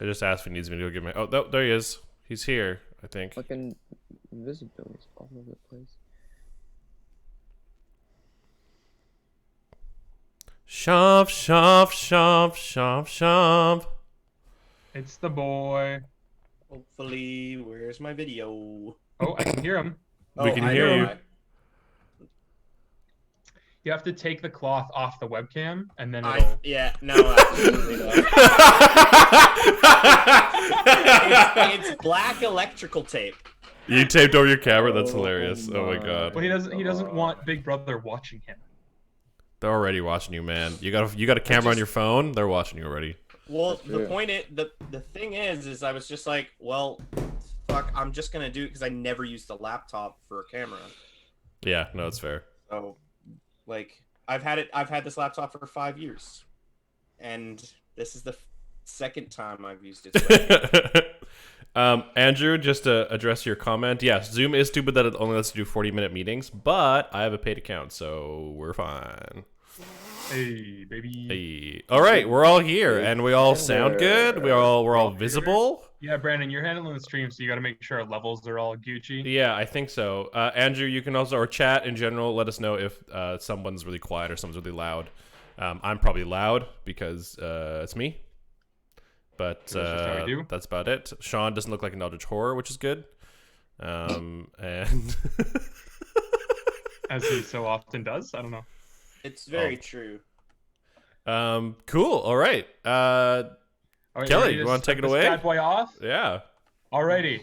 I just asked if he needs me to go get my. Oh, there he is. He's here, I think. Fucking visibility's all over the place. Shove, shove, shove, shove, shove. It's the boy. Hopefully, where's my video? Oh, I can hear him. We can I hear know you. why. You have to take the cloth off the webcam, and then I it'll. yeah no. Absolutely not. It's black electrical tape. You taped over your camera. That's Oh hilarious. Oh my god. Well, he doesn't want Big Brother watching him. They're already watching you, man. You got a camera on your phone. They're watching you already. Well, the true. point is the thing is I was just like, well, fuck, I'm just gonna do it because I never used the laptop for a camera. Yeah, no, it's fair. So, like, I've had this laptop for 5 years, and this is the second time I've used it. Andrew, just to address your comment, yes, Zoom is stupid that it only lets you do 40-minute meetings, but I have a paid account, so we're fine. Hey, baby. Hey. All right, we're all here, and we all sound good. We're all visible. Yeah, Brandon, you're handling the stream, so you got to make sure our levels are all Gucci. Yeah, I think so. Andrew, you can also, or chat in general, let us know if someone's really quiet or someone's really loud. I'm probably loud because it's me. But That's just how we do. that's about it. Sean doesn't look like an Eldritch Horror, which is good. And As he so often does. I don't know. It's very true. cool. All right. All right, Kelly, ready you wanna start take it this away? Bad boy off. Yeah. Alrighty.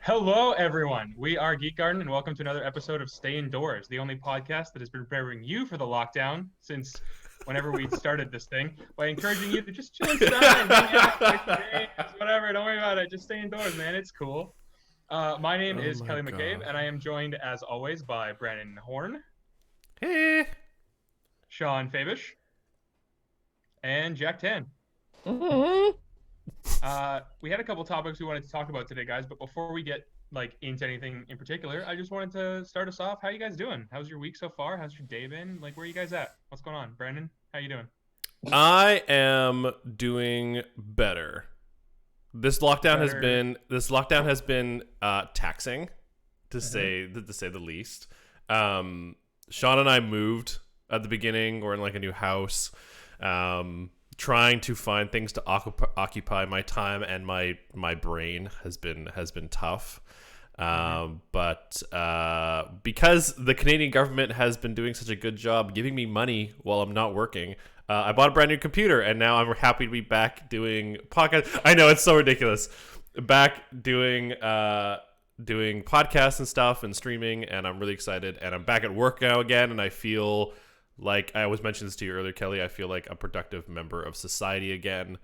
Hello, everyone. We are Geek Garden, and welcome to another episode of Stay Indoors, the only podcast that has been preparing you for the lockdown since whenever we started this thing, by encouraging you to just chill inside, hang out, play some games, whatever. Don't worry about it. Just stay indoors, man. It's cool. My name is my Kelly McCabe, God. and I am joined, as always, by Brandon Horn, Hey. Sean Fabish, and Jack Tan. We had a couple topics we wanted to talk about today, guys, but before we get into anything in particular, I just wanted to start us off. How you guys doing? How's your week so far? How's your day been? Like, where are you guys at? What's going on? Brandon, how you doing? I am doing better. This lockdown has been taxing, to say the least. Sean and I moved at the beginning. We're in like a new house, trying to find things to occupy my time, and my brain has been tough. But because the Canadian government has been doing such a good job giving me money while I'm not working, I bought a brand new computer, and now I'm happy to be back doing podcasts. I know, it's so ridiculous. Back doing podcasts and stuff and streaming, and I'm really excited. And I'm back at work now again, and I feel like, I always mentioned this to you earlier, Kelly, I feel like a productive member of society again.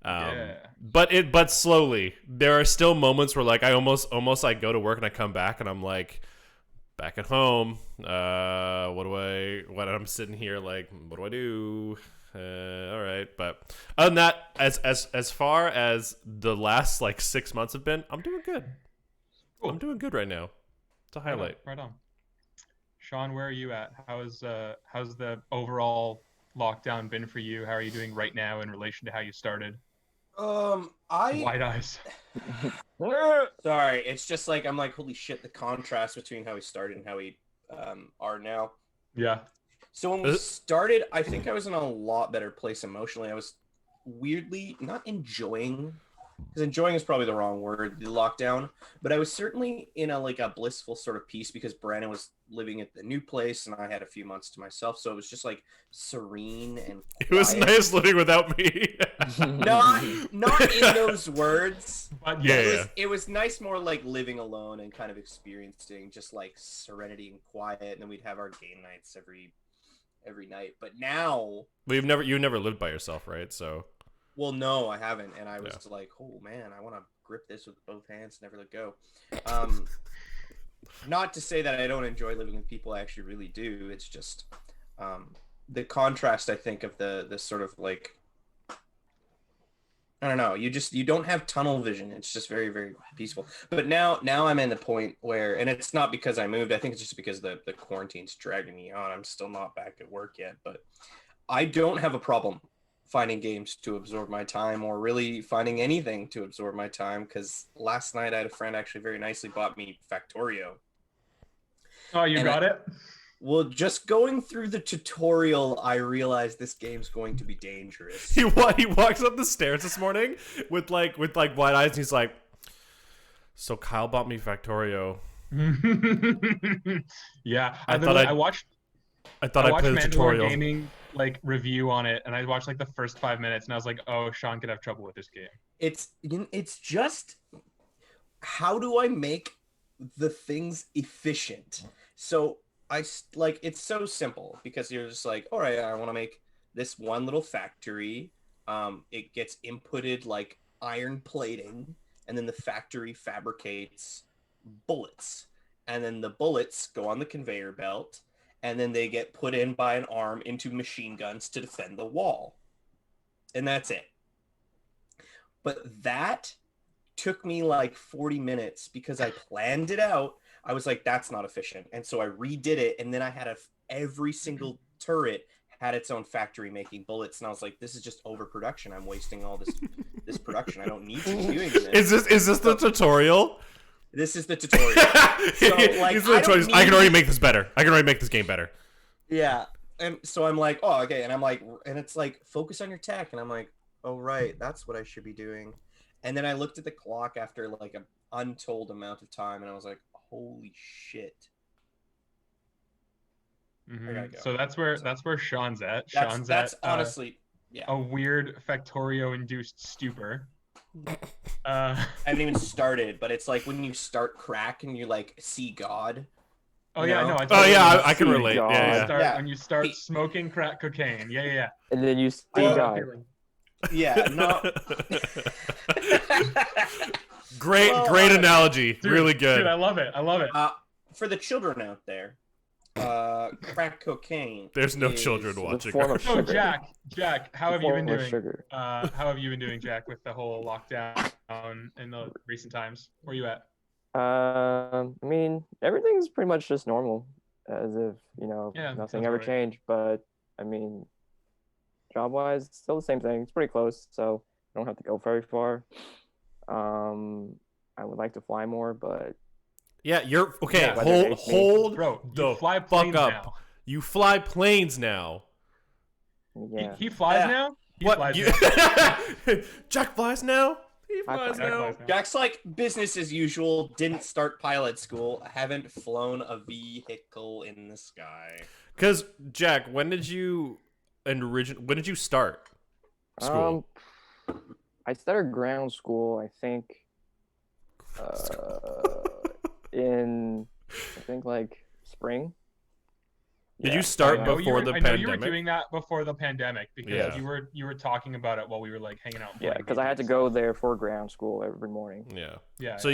Yeah. But slowly, there are still moments where I almost I go to work and I come back and I'm like, back at home. When I'm sitting here what do I do? All right. But other than that, as far as the last 6 months have been, I'm doing good. Cool. I'm doing good right now. It's a highlight. Right on. Sean, where are you at? How's the overall lockdown been for you? How are you doing right now in relation to how you started? Wide eyes. Sorry, it's just I'm holy shit, the contrast between how we started and how we are now. Yeah. So when we started, I think I was in a lot better place emotionally. I was weirdly not enjoying, because enjoying is probably the wrong word, the lockdown, but I was certainly in a blissful sort of peace because Brandon was living at the new place and I had a few months to myself, so it was just serene and quiet. It was nice living without me. not in those words, But Yeah. it was nice, more living alone and kind of experiencing just serenity and quiet, and then we'd have our game nights every night. But now, But you never lived by yourself, right? So well, no, I haven't, and I was oh man, I want to grip this with both hands, never let go. Not to say that I don't enjoy living with people, I actually really do. It's just the contrast, I think, of the sort of I don't know, you don't have tunnel vision. It's just very, very peaceful. But now I'm in the point where, and it's not because I moved, I think it's just because the quarantine's dragging me on. I'm still not back at work yet, but I don't have a problem finding games to absorb my time or really finding anything to absorb my time, because last night I had a friend actually very nicely bought me Factorio. Oh, you And got it? Well, just going through the tutorial, I realized this game's going to be dangerous. He walks up the stairs this morning with like wide eyes, and he's like, "So Kyle bought me Factorio. Yeah, I watched I thought I played the Mandalore tutorial." Gaming like review on it, and I watched like the first 5 minutes, and I was like, "Oh, Sean could have trouble with this game." It's just, how do I make the things efficient? So it's so simple, because you're just like, all right, I want to make this one little factory. It gets inputted like iron plating, and then the factory fabricates bullets, and then the bullets go on the conveyor belt, and then they get put in by an arm into machine guns to defend the wall. And that's it. But that took me like 40 minutes because I planned it out. I was like, that's not efficient. And so I redid it. And then I had every single turret had its own factory making bullets. And I was like, this is just overproduction. I'm wasting all this production. I don't need to be doing this. Is this the tutorial? This is the tutorial. So, like, I can already make this better. I can already make this game better. Yeah. And so I'm like, oh, okay. And I'm like, and it's like, focus on your tech. And I'm like, oh, right. That's what I should be doing. And then I looked at the clock after like an untold amount of time, and I was like, holy shit. Mm-hmm. I gotta go. So that's where Sean's at. That's honestly, yeah. A weird Factorio-induced stupor. I haven't even started, but it's like when you start crack and you like see God. Oh You yeah, know? no. I can relate. God. Yeah. When you start smoking crack cocaine. Yeah. And then you see Oh, God. Yeah, no. Great analogy. Dude, Really good. Dude, I love it. For the children out there, crack cocaine. There's no is- children The watching. form of So sugar. Jack, how The have you been form of doing? Sugar. How have you been doing, Jack, with the whole lockdown in the recent times? Where you at? I mean, everything's pretty much just normal, as if Yeah, nothing sounds ever right. changed. But I mean, job-wise, it's still the same thing. It's pretty close, so I don't have to go very far. I would like to fly more, but Yeah, you're okay. Yeah, hold Bro, the you fly fuck planes up. now. You fly planes now. yeah. He flies Yeah. now? He What? flies You... now. Jack flies now. He I flies fly. now. Jack flies now. Jack's like business as usual. Didn't start pilot school. Haven't flown a vehicle in the sky. Cause Jack, when did you start school? I started ground school, I think, in like spring. Did Yeah. you start I know before the I know you were pandemic? doing that before the pandemic because Yeah. you were talking about it while we were like hanging out. and Yeah, playing because I had to video go there for ground school every morning. Yeah. games. Yeah. So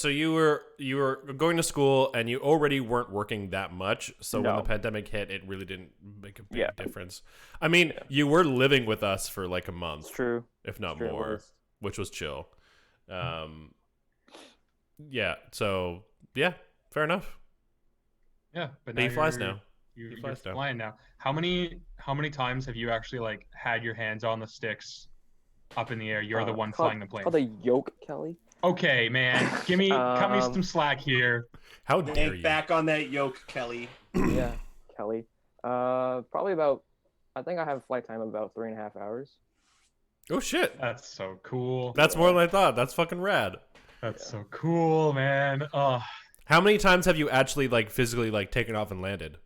you were going to school and you already weren't working that much. So when No. the pandemic hit, it really didn't make a big Yeah. difference. I mean, you were living with us for like a month, It's true. if not It's true, it more, was. which was chill. Yeah. So yeah, fair enough. yeah, but But he flies you're- now. He You're flies now. flying now. How many times have you actually like had your hands on the sticks up in the air? You're the one flying the It's plane. called a yoke, Kelly. Okay, man. cut me Um, some slack here. How dare Think you? back on that yoke, Kelly. Yeah, Kelly. Probably about. I think I have flight time of about 3.5 hours. Oh shit. That's so cool. That's more than I thought. That's fucking rad. That's so cool, man. Oh, How many times have you actually like physically like taken off and landed?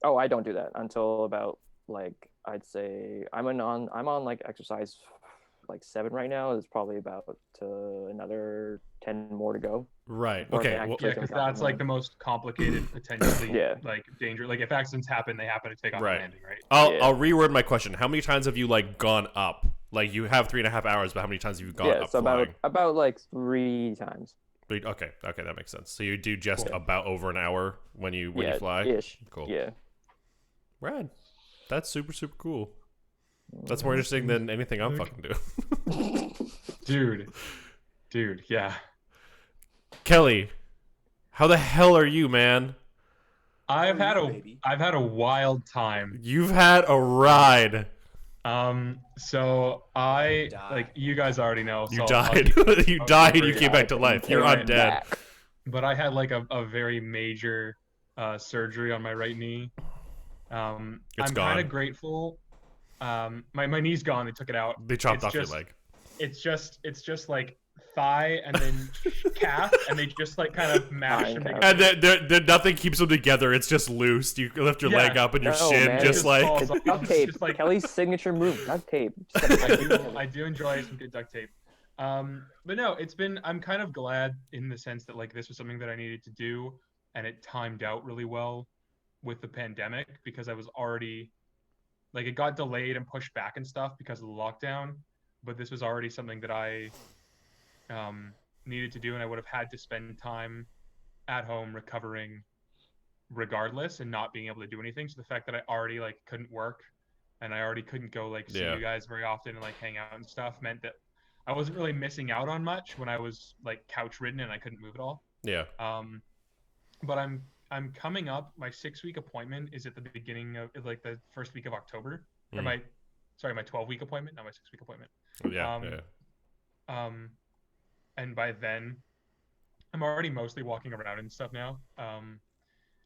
Oh, I don't do that until about like I'd say I'm on like exercise like 7 right now. There's probably about another 10 more to go. Right. Or Okay. they Well, actually yeah, because that's like the most complicated, potentially Yeah. like danger. Like if accidents happen, they happen to take off Right. landing, right? I'll Yeah. I'll reword my question. How many times have you like gone up? Like you have 3.5 hours, but how many times have you gone Yeah, up so flying? about like 3 times. Okay, that makes sense. So you do just Cool. about over an hour when you yeah, fly. ish. Cool. Yeah. Rad. That's super cool. That's more interesting than anything I'm fucking doing. Dude, yeah. Kelly, how the hell are you, man? I've How are had you, a baby? I've had a wild time. You've had a ride. So I Die. like you guys already know. You so I'll died. keep- You I'll died. keep You it came back to life. You're Right. undead. Back. But I had like a very major surgery on my right knee. It's I'm gone. kind of grateful. My knee's gone. They took it out. They chopped It's off your just- leg. It's just like thigh and then calf, and they just like kind of mash Thigh and and make calf. it. And then nothing keeps them together. It's just loose. You lift your Yeah. leg up and your No, shin man. just Just like. falls It's off. duct It's tape. just like- Kelly's signature move, duct tape. I do enjoy some good duct tape. But no, I'm kind of glad in the sense that like this was something that I needed to do, and it timed out really well with the pandemic because I was already like it got delayed and pushed back and stuff because of the lockdown, but this was already something that I needed to do, and I would have had to spend time at home recovering regardless and not being able to do anything. So the fact that I already like couldn't work and I already couldn't go like see Yeah. you guys very often and like hang out and stuff meant that I wasn't really missing out on much when I was like couch ridden and I couldn't move at all. Yeah. But I'm coming up. My 6-week appointment is at the beginning of like the first week of October. Or Mm. my 12-week appointment, not my 6-week appointment. Yeah. Um, Yeah. And by then I'm already mostly walking around and stuff now.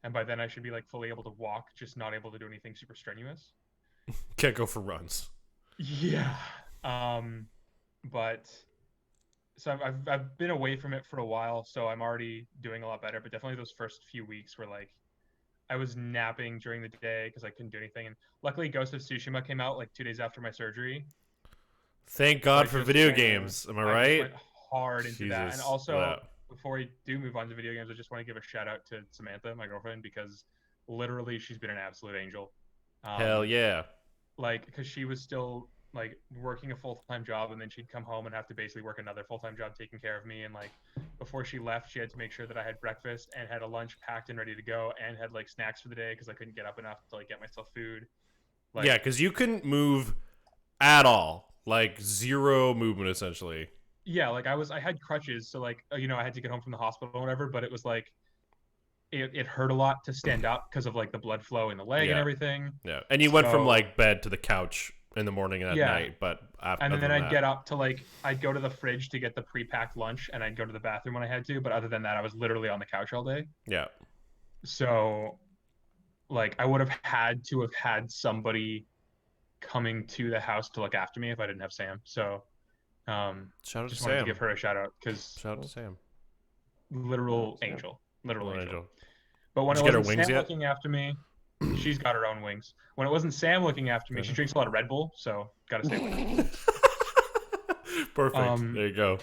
And by then I should be like fully able to walk, just not able to do anything super strenuous. Can't go for runs. Yeah. But so I've been away from it for a while, so I'm already doing a lot better. But definitely those first few weeks were like I was napping during the day because I couldn't do anything. And luckily, Ghost of Tsushima came out like 2 days after my surgery. Thank God I for just video went- games. Am I I just right? went hard into that. And Jesus, also, yeah. before we do move on to video games, I just want to give a shout out to Samantha, my girlfriend, because literally she's been an absolute angel. Hell yeah. Like, because she was still like working a full-time job, and then she'd come home and have to basically work another full-time job taking care of me. And like, before she left, she had to make sure that I had breakfast and had a lunch packed and ready to go, and had like snacks for the day because I couldn't get up enough to like get myself food. Like, Yeah, because you couldn't move at all. Like zero movement essentially. yeah, like I had crutches, so like I had to get home from the hospital or whatever, but it was like it hurt a lot to stand up because of like the blood flow in the leg and Yeah. everything. Yeah. And you went from So- like bed to the couch in the morning and at Yeah. night, but after And then I'd get up to like I'd go to the fridge to get the pre-packed lunch, and I'd go to the bathroom when I had to, but other than that I was literally on the couch all day. Yeah. So like I would have had to have had somebody coming to the house to look after me if I didn't have Sam. So Shout out to just wanted to Sam. give her a shout out because Shout out to Sam. literal Sam. angel. Literal Little angel. angel. But when Did it you get her wasn't wings Sam yet? looking after me, she's got her own wings. When it wasn't Sam looking after me, she Mhm. drinks a lot of Red Bull, so gotta stay with her. Perfect. There you go.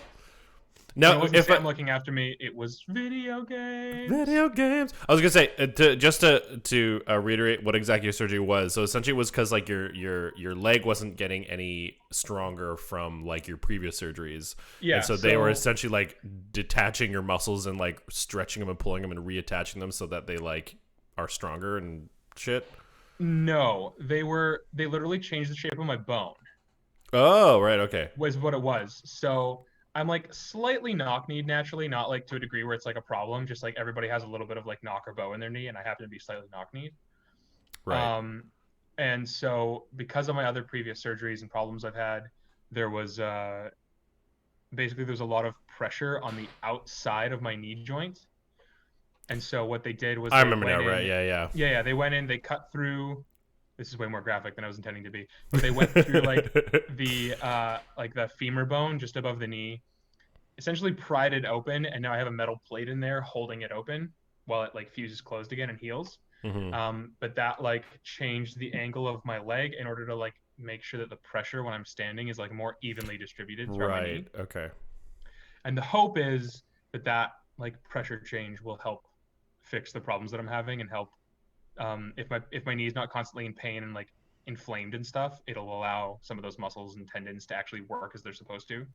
When it Now, wasn't if Sam looking after me, it was video games. video games, I was gonna say to reiterate what exactly your surgery was. So essentially, it was because like your leg wasn't getting any stronger from like your previous surgeries. Yeah. And so they were essentially like detaching your muscles and like stretching them and pulling them and reattaching them so that they like are stronger and shit. No, they literally changed the shape of my bone. Oh, right. Okay. Was what it was. So I'm like slightly knock-kneed naturally, not like to a degree where it's like a problem. Just like everybody has a little bit of like knock or bow in their knee, and I happen to be slightly knock-kneed. Right. And so because of my other previous surgeries and problems I've had, there was basically there's a lot of pressure on the outside of my knee joint. And so what they did was I they remember went now. in- Right. Yeah. Yeah, they went in, they cut through. This is way more graphic than I was intending to be. But they went through like the femur bone just above the knee, essentially pried it open, and now I have a metal plate in there holding it open while it like fuses closed again and heals. Mhm. But that like changed the angle of my leg in order to like make sure that the pressure when I'm standing is like more evenly distributed throughout my knee. Right. Okay. And the hope is that like pressure change will help fix the problems that I'm having and help if my knee is not constantly in pain and like inflamed and stuff, it'll allow some of those muscles and tendons to actually work as they're supposed to.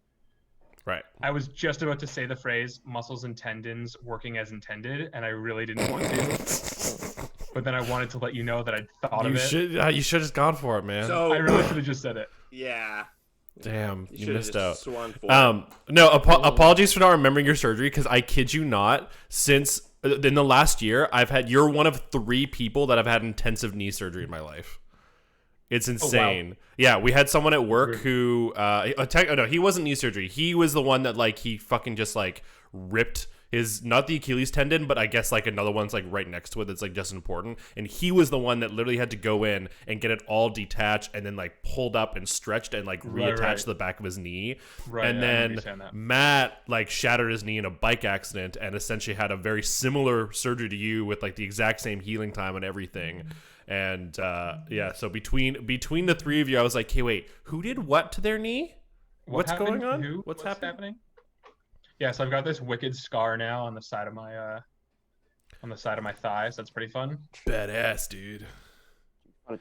Right. I was just about to say the phrase muscles and tendons working as intended, and I really didn't want to. But then I wanted to let you know that I'd thought You of it. should have just gone for it, man. So I really should have just said it. yeah, Damn, you should've missed just out. Sworn for it. No, apologies for not remembering your surgery because I kid you not, since in the last year, you're one of 3 people that have had intensive knee surgery in my life. It's insane. Yeah, we had someone at work who no, he wasn't knee surgery. He was the one that like he fucking just like ripped his, not the Achilles tendon, but I guess like another one's like right next to it that's like just important. And he was the one that literally had to go in and get it all detached and then like pulled up and stretched and like reattached the back of his knee. Right, and then Matt like shattered his knee in a bike accident and essentially had a very similar surgery to you with like the exact same healing time and everything. And yeah, so between the three of you, I was like, hey, wait, who did what to their knee? What's going on? What's happening? Yeah, so I've got this wicked scar now on the side of my thighs. That's pretty fun. Badass, dude.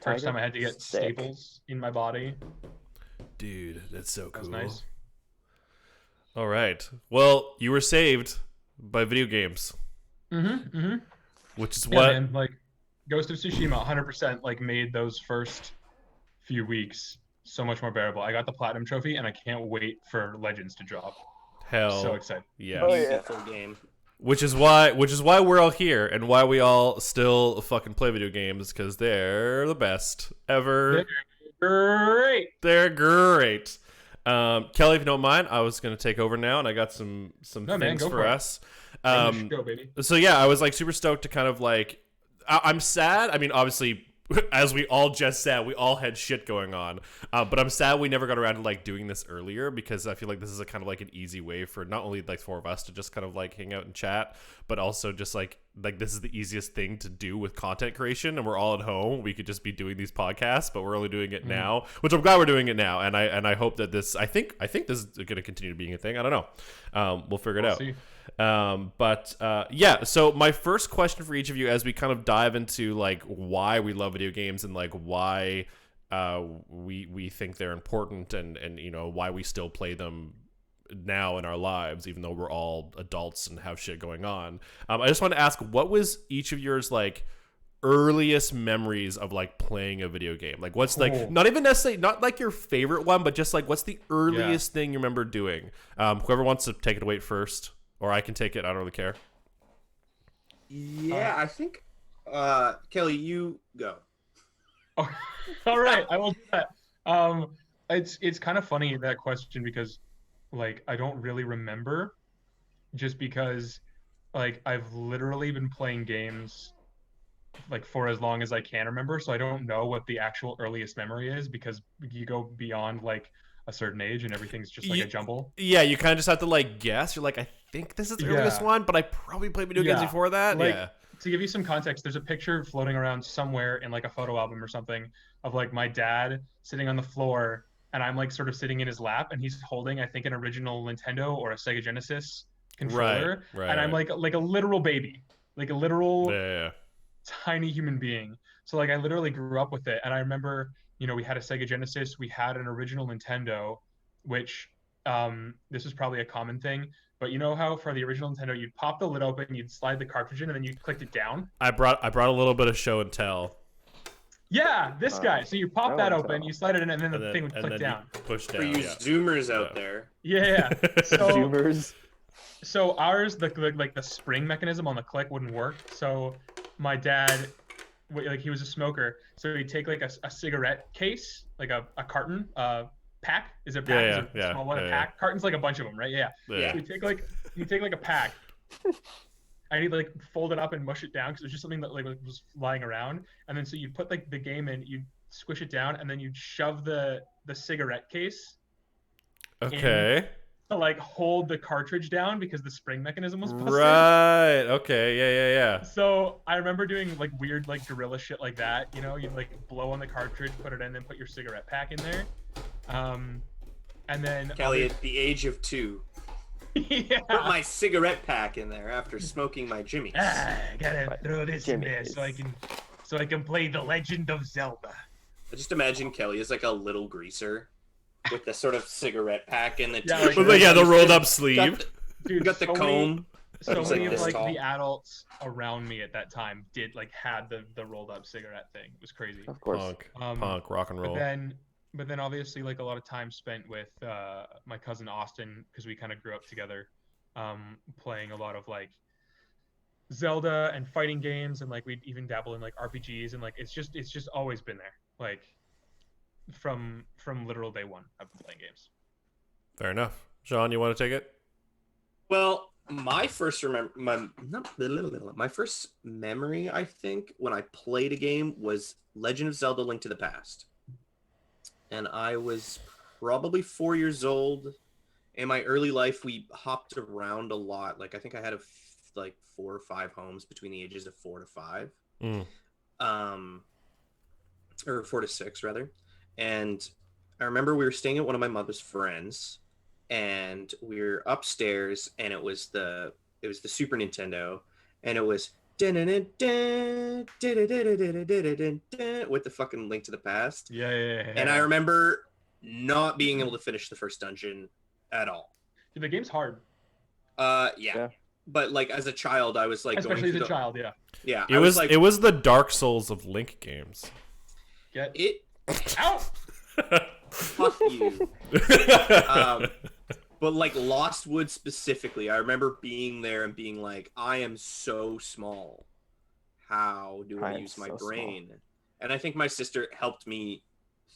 First time I had to get staples in my body. Dude, that's so cool. That was nice. All right. Well, you were saved by video games. Which is what man, like Ghost of Tsushima 100% like made those first few weeks so much more bearable. I got the platinum trophy and I can't wait for Legends to drop. Hell, so excited. Yeah. Oh, yeah. Full game. Which is why we're all here and why we all still fucking play video games, because they're the best ever. They're great. Kelly, if you don't mind, I was gonna take over now, and I got some things for us. Go, baby. So yeah, I was like super stoked to kind of like. I'm sad. I mean, obviously, as we all just said, we all had shit going on. But I'm sad we never got around to like doing this earlier, because I feel like this is a kind of like an easy way for not only like four of us to just kind of like hang out and chat, but also just like this is the easiest thing to do with content creation, and we're all at home. We could just be doing these podcasts, but we're only doing it now, which I'm glad we're doing it now. And I hope that this, I think this is going to continue being a thing. I don't know. We'll figure it out. See. Yeah, so my first question for each of you, as we kind of dive into like why we love video games and like why we think they're important, and you know why we still play them now in our lives, even though we're all adults and have shit going on. I just want to ask, what was each of yours like earliest memories of like playing a video game? Like what's like not even necessarily not like your favorite one, but just like what's the earliest thing you remember doing? Whoever wants to take it away first. Or I can take it. I don't really care. Yeah, I think Kelly, you go. Oh, all right, I will do that. It's kind of funny, that question, because like I don't really remember, just because like I've literally been playing games like for as long as I can remember, so I don't know what the actual earliest memory is, because you go beyond like a certain age and everything's just like a jumble. Yeah, you kind of just have to like guess. You're like, I think this is the earliest one, but I probably played video games before that. Like, to give you some context, there's a picture floating around somewhere in like a photo album or something of like my dad sitting on the floor, and I'm like sort of sitting in his lap, and he's holding, I think, an original Nintendo or a Sega Genesis controller, and I'm like a literal baby, like a literal tiny human being. So like I literally grew up with it, and I remember, you know, we had a Sega Genesis, we had an original Nintendo, which this is probably a common thing, but you know how for the original Nintendo, you'd pop the lid open, you'd slide the cartridge in, and then you clicked it down? I brought a little bit of show and tell. Yeah, this guy. So you pop that open, you slide it in, and then the thing would click down. Push down. For you Zoomers out there. Yeah. So, Zoomers. So ours, the spring mechanism on the click wouldn't work. So my dad, like he was a smoker, so he'd take like a cigarette case, like a carton, pack. Is it pack? Small one, a pack. Carton's like a bunch of them, right? Yeah. So you take like a pack. I need to like fold it up and mush it down, because it was just something that like was lying around. And then so you put like the game in, you squish it down, and then you'd shove the cigarette case. Okay. To like hold the cartridge down, because the spring mechanism was busted. Right. Okay. Yeah. So I remember doing like weird like guerrilla shit like that. You know, you'd like blow on the cartridge, put it in, then put your cigarette pack in there. And then Kelly, at the age of 2. Yeah. Put my cigarette pack in there after smoking my Jimmies. Gotta throw this in there so I can play The Legend of Zelda. I just imagine Kelly as like a little greaser with the sort of cigarette pack and the the rolled up sleeve. Got the comb. So many of like the adults around me at that time had the rolled up cigarette thing. It was crazy. Of course. Punk, rock and roll. But then obviously like a lot of time spent with my cousin Austin, because we kind of grew up together, playing a lot of like Zelda and fighting games, and like we'd even dabble in like RPGs, and like it's just always been there. Like from literal day one. I've been playing games. Fair enough. Sean, you want to take it? Well, my first my first memory, I think, when I played a game was Legend of Zelda: Link to the Past, and I was probably 4 years old. In my early life, we hopped around a lot. Like I think I had like 4 or 5 homes between the ages of 4 to 5, or 4 to 6 rather. And I remember we were staying at one of my mother's friends, and we were upstairs, and it was the Super Nintendo, and it was with the fucking Link to the Past. Yeah. And I remember not being able to finish the first dungeon at all. Dude, the game's hard, Yeah. But like as a child, I was like, especially as a child. Yeah. Yeah, It was like, it was the Dark Souls of Link games. Get it. out. Fuck you. But like Lost Woods specifically, I remember being there and being like, I am so small. How do I use my brain? Small. And I think my sister helped me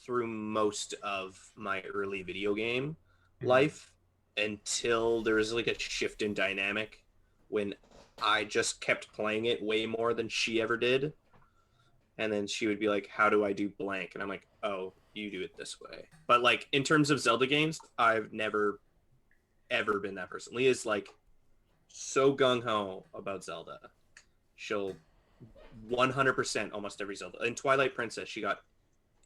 through most of my early video game life until there was like a shift in dynamic when I just kept playing it way more than she ever did. And then she would be like, how do I do blank? And I'm like, oh, you do it this way. But like in terms of Zelda games, I've never ever been that person. Leah's like so gung-ho about Zelda. She'll 100% almost every Zelda. In Twilight Princess, she got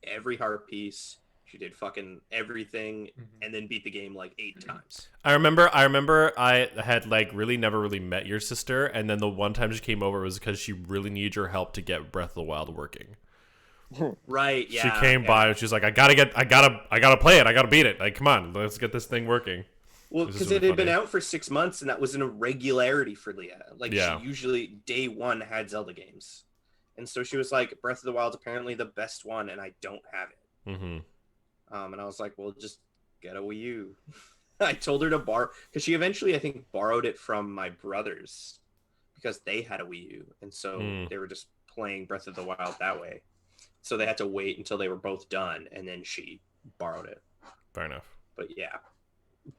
every heart piece. She did fucking everything and then beat the game like 8 times. I remember I had like never really met your sister, and then the one time she came over was because she really needed your help to get Breath of the Wild working. Right, yeah. She came by and she's like, I gotta play it. I gotta beat it. Like, come on, let's get this thing working. Well, because it had been out for 6 months, and that was an irregularity for Leah. Like, she usually, day one, had Zelda games. And so she was like, Breath of the Wild's apparently the best one, and I don't have it. And I was like, well, just get a Wii U. I told her to borrow, because she eventually, I think, borrowed it from my brothers, because they had a Wii U. And so they were just playing Breath of the Wild that way. So they had to wait until they were both done, and then she borrowed it. Fair enough.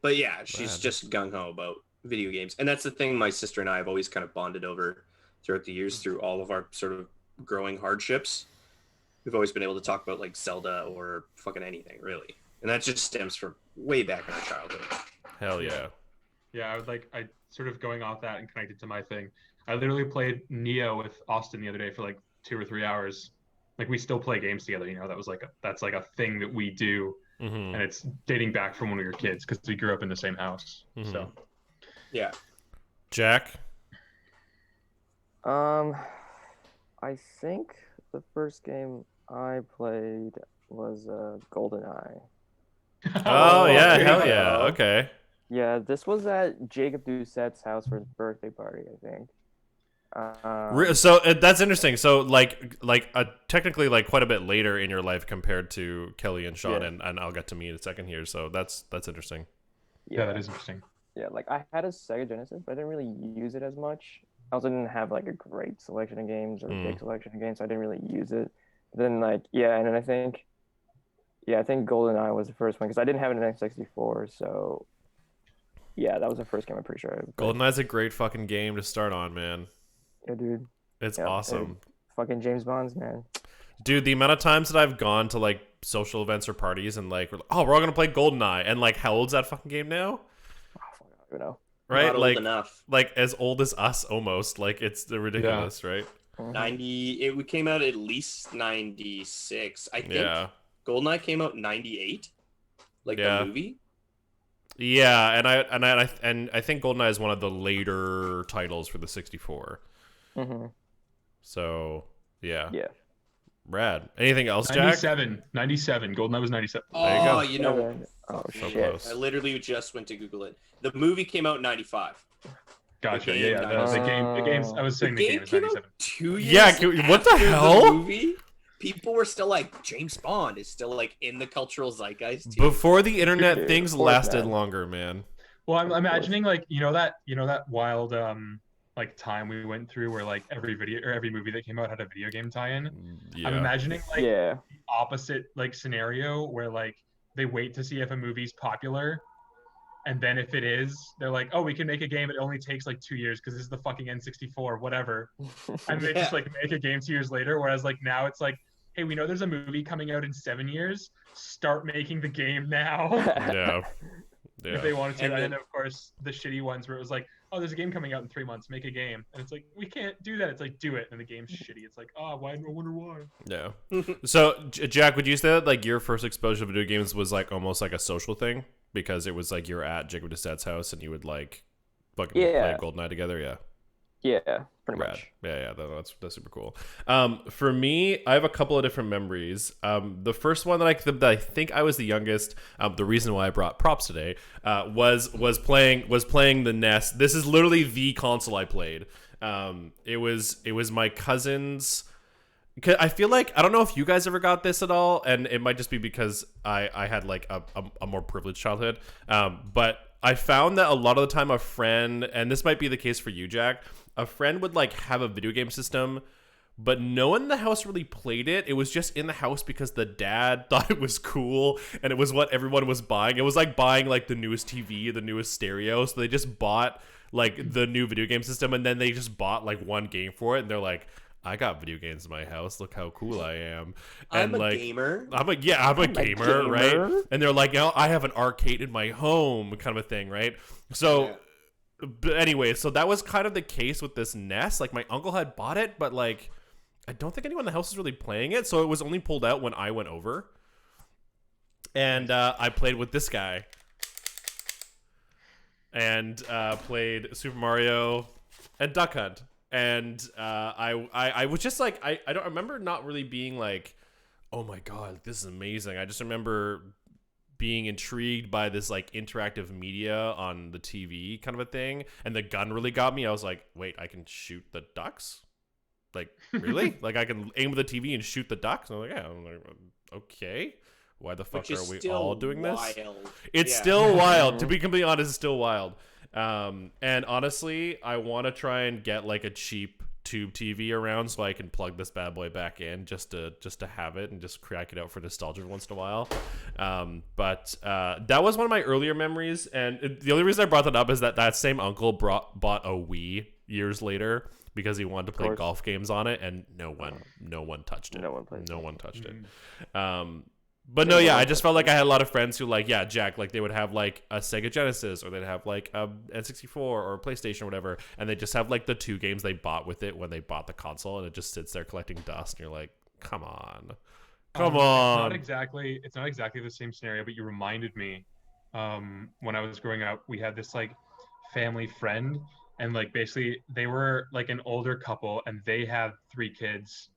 But yeah, she's just gung-ho about video games. And that's the thing my sister and I have always kind of bonded over throughout the years through all of our sort of growing hardships. We've always been able to talk about like Zelda or fucking anything, really. And that just stems from way back in our childhood. Hell yeah. Yeah, I sort of going off that and connected to my thing. I literally played Neo with Austin the other day for like 2 or 3 hours. Like we still play games together, you know, that's like a thing that we do. And it's dating back from when we were kids because we grew up in the same house. So, yeah. Jack? I think the first game I played was GoldenEye. Oh yeah, hell yeah. Okay. Yeah, this was at Jacob Doucette's house for his birthday party, I think. So that's interesting. So technically like quite a bit later in your life compared to Kelly and Sean, and I'll get to me in a second here. So that's interesting. Yeah, that is interesting. Yeah, like I had a Sega Genesis, but I didn't really use it as much. I also didn't have like a great selection of games or a big selection of games, so I didn't really use it. Then and then I think GoldenEye was the first one because I didn't have an N64, so yeah, that was the first game I'm pretty sure. GoldenEye's a great fucking game to start on, man. Yeah, dude. It's awesome. Fucking James Bond's, man. Dude, the amount of times that I've gone to like social events or parties and like we're all gonna play GoldenEye, and like how old's that fucking game now? Oh, fuck, I don't even know. Right, not like old enough. Like as old as us almost. Like it's ridiculous, right? 90. It came out at least 96. I think GoldenEye came out 98. Like the movie. Yeah, and I think GoldenEye is one of the later titles for the 64. So yeah. Rad. Anything else, Jack? 97. GoldenEye was 97. Oh, you know. Oh, so shit. close. I literally just went to Google it. The movie came out in 95. Gotcha. Yeah. The games. I was saying the game is came 97. out 2 years. Yeah. What the hell? The movie, people were still like, James Bond is still like in the cultural zeitgeist. Too. Before the internet, things lasted longer, man. Well, I'm imagining like you know that wild like time we went through where like every movie that came out had a video game tie-in. Yeah. I'm imagining like opposite like scenario where like they wait to see if a movie's popular, and then if it is, they're like, oh, we can make a game. It only takes like 2 years because this is the fucking N64, whatever. And they just like make a game 2 years later. Whereas like now it's like, hey, we know there's a movie coming out in 7 years. Start making the game now. Yeah. If they wanted to. And And then- then of course the shitty ones where it was like, oh, there's a game coming out in 3 months, make a game. And it's like, we can't do that. It's like, do it. And the game's shitty. It's like, oh, why? I wonder why. Yeah. So, Jack, would you say that like your first exposure to video games was like almost like a social thing because it was like you're at Jacob Desset's house and you would like fucking play GoldenEye together? Yeah. Yeah, pretty Rad. much. Yeah, that's super cool. For me, I have a couple of different memories. The first one that I think I was the youngest. The reason why I brought props today was playing the NES. This is literally the console I played. It was my cousin's. I feel like I don't know if you guys ever got this at all, and it might just be because I had like a more privileged childhood. But I found that a lot of the time a friend, and this might be the case for you, Jack, a friend would like have a video game system, but no one in the house really played it. It was just in the house because the dad thought it was cool and it was what everyone was buying. It was like buying like the newest TV, the newest stereo. So they just bought like the new video game system and then they just bought like one game for it and they're like, I got video games in my house. Look how cool I am. And I'm a like, gamer. I'm a gamer, right? And they're like, oh, I have an arcade in my home, kind of a thing, right? So, Yeah. But anyway, so that was kind of the case with this NES. Like, my uncle had bought it, but like, I don't think anyone in the house was really playing it. So it was only pulled out when I went over, and I played with this guy, and played Super Mario and Duck Hunt. And I was just like, I don't remember not really being like, oh my god, this is amazing. I just remember being intrigued by this like interactive media on the TV kind of a thing, and the gun really got me. I was like, wait, I can shoot the ducks? Like, really? Like, I can aim with the TV and shoot the ducks? And I'm like, yeah. I'm like, okay. Why the fuck Which is are we still all doing this? wild. It's Yeah. still wild. To be completely honest, it's still wild. And honestly, I want to try and get like a cheap tube TV around so I can plug this bad boy back in just to have it and just crack it out for nostalgia once in a while. But that was one of my earlier memories, and the only reason I brought that up is that same uncle bought a Wii years later because he wanted to play course. golf games on it, and no one touched it. No one played No it. one touched it. Mhm. But no, yeah, I just felt like I had a lot of friends who like, yeah, Jack, like they would have like a Sega Genesis or they'd have like a N64 or a PlayStation or whatever, and they just have like the two games they bought with it when they bought the console, and it just sits there collecting dust, and you're like, come on. It's not exactly the same scenario, but you reminded me when I was growing up, we had this like family friend, and like basically they were like an older couple and they have 3 kids,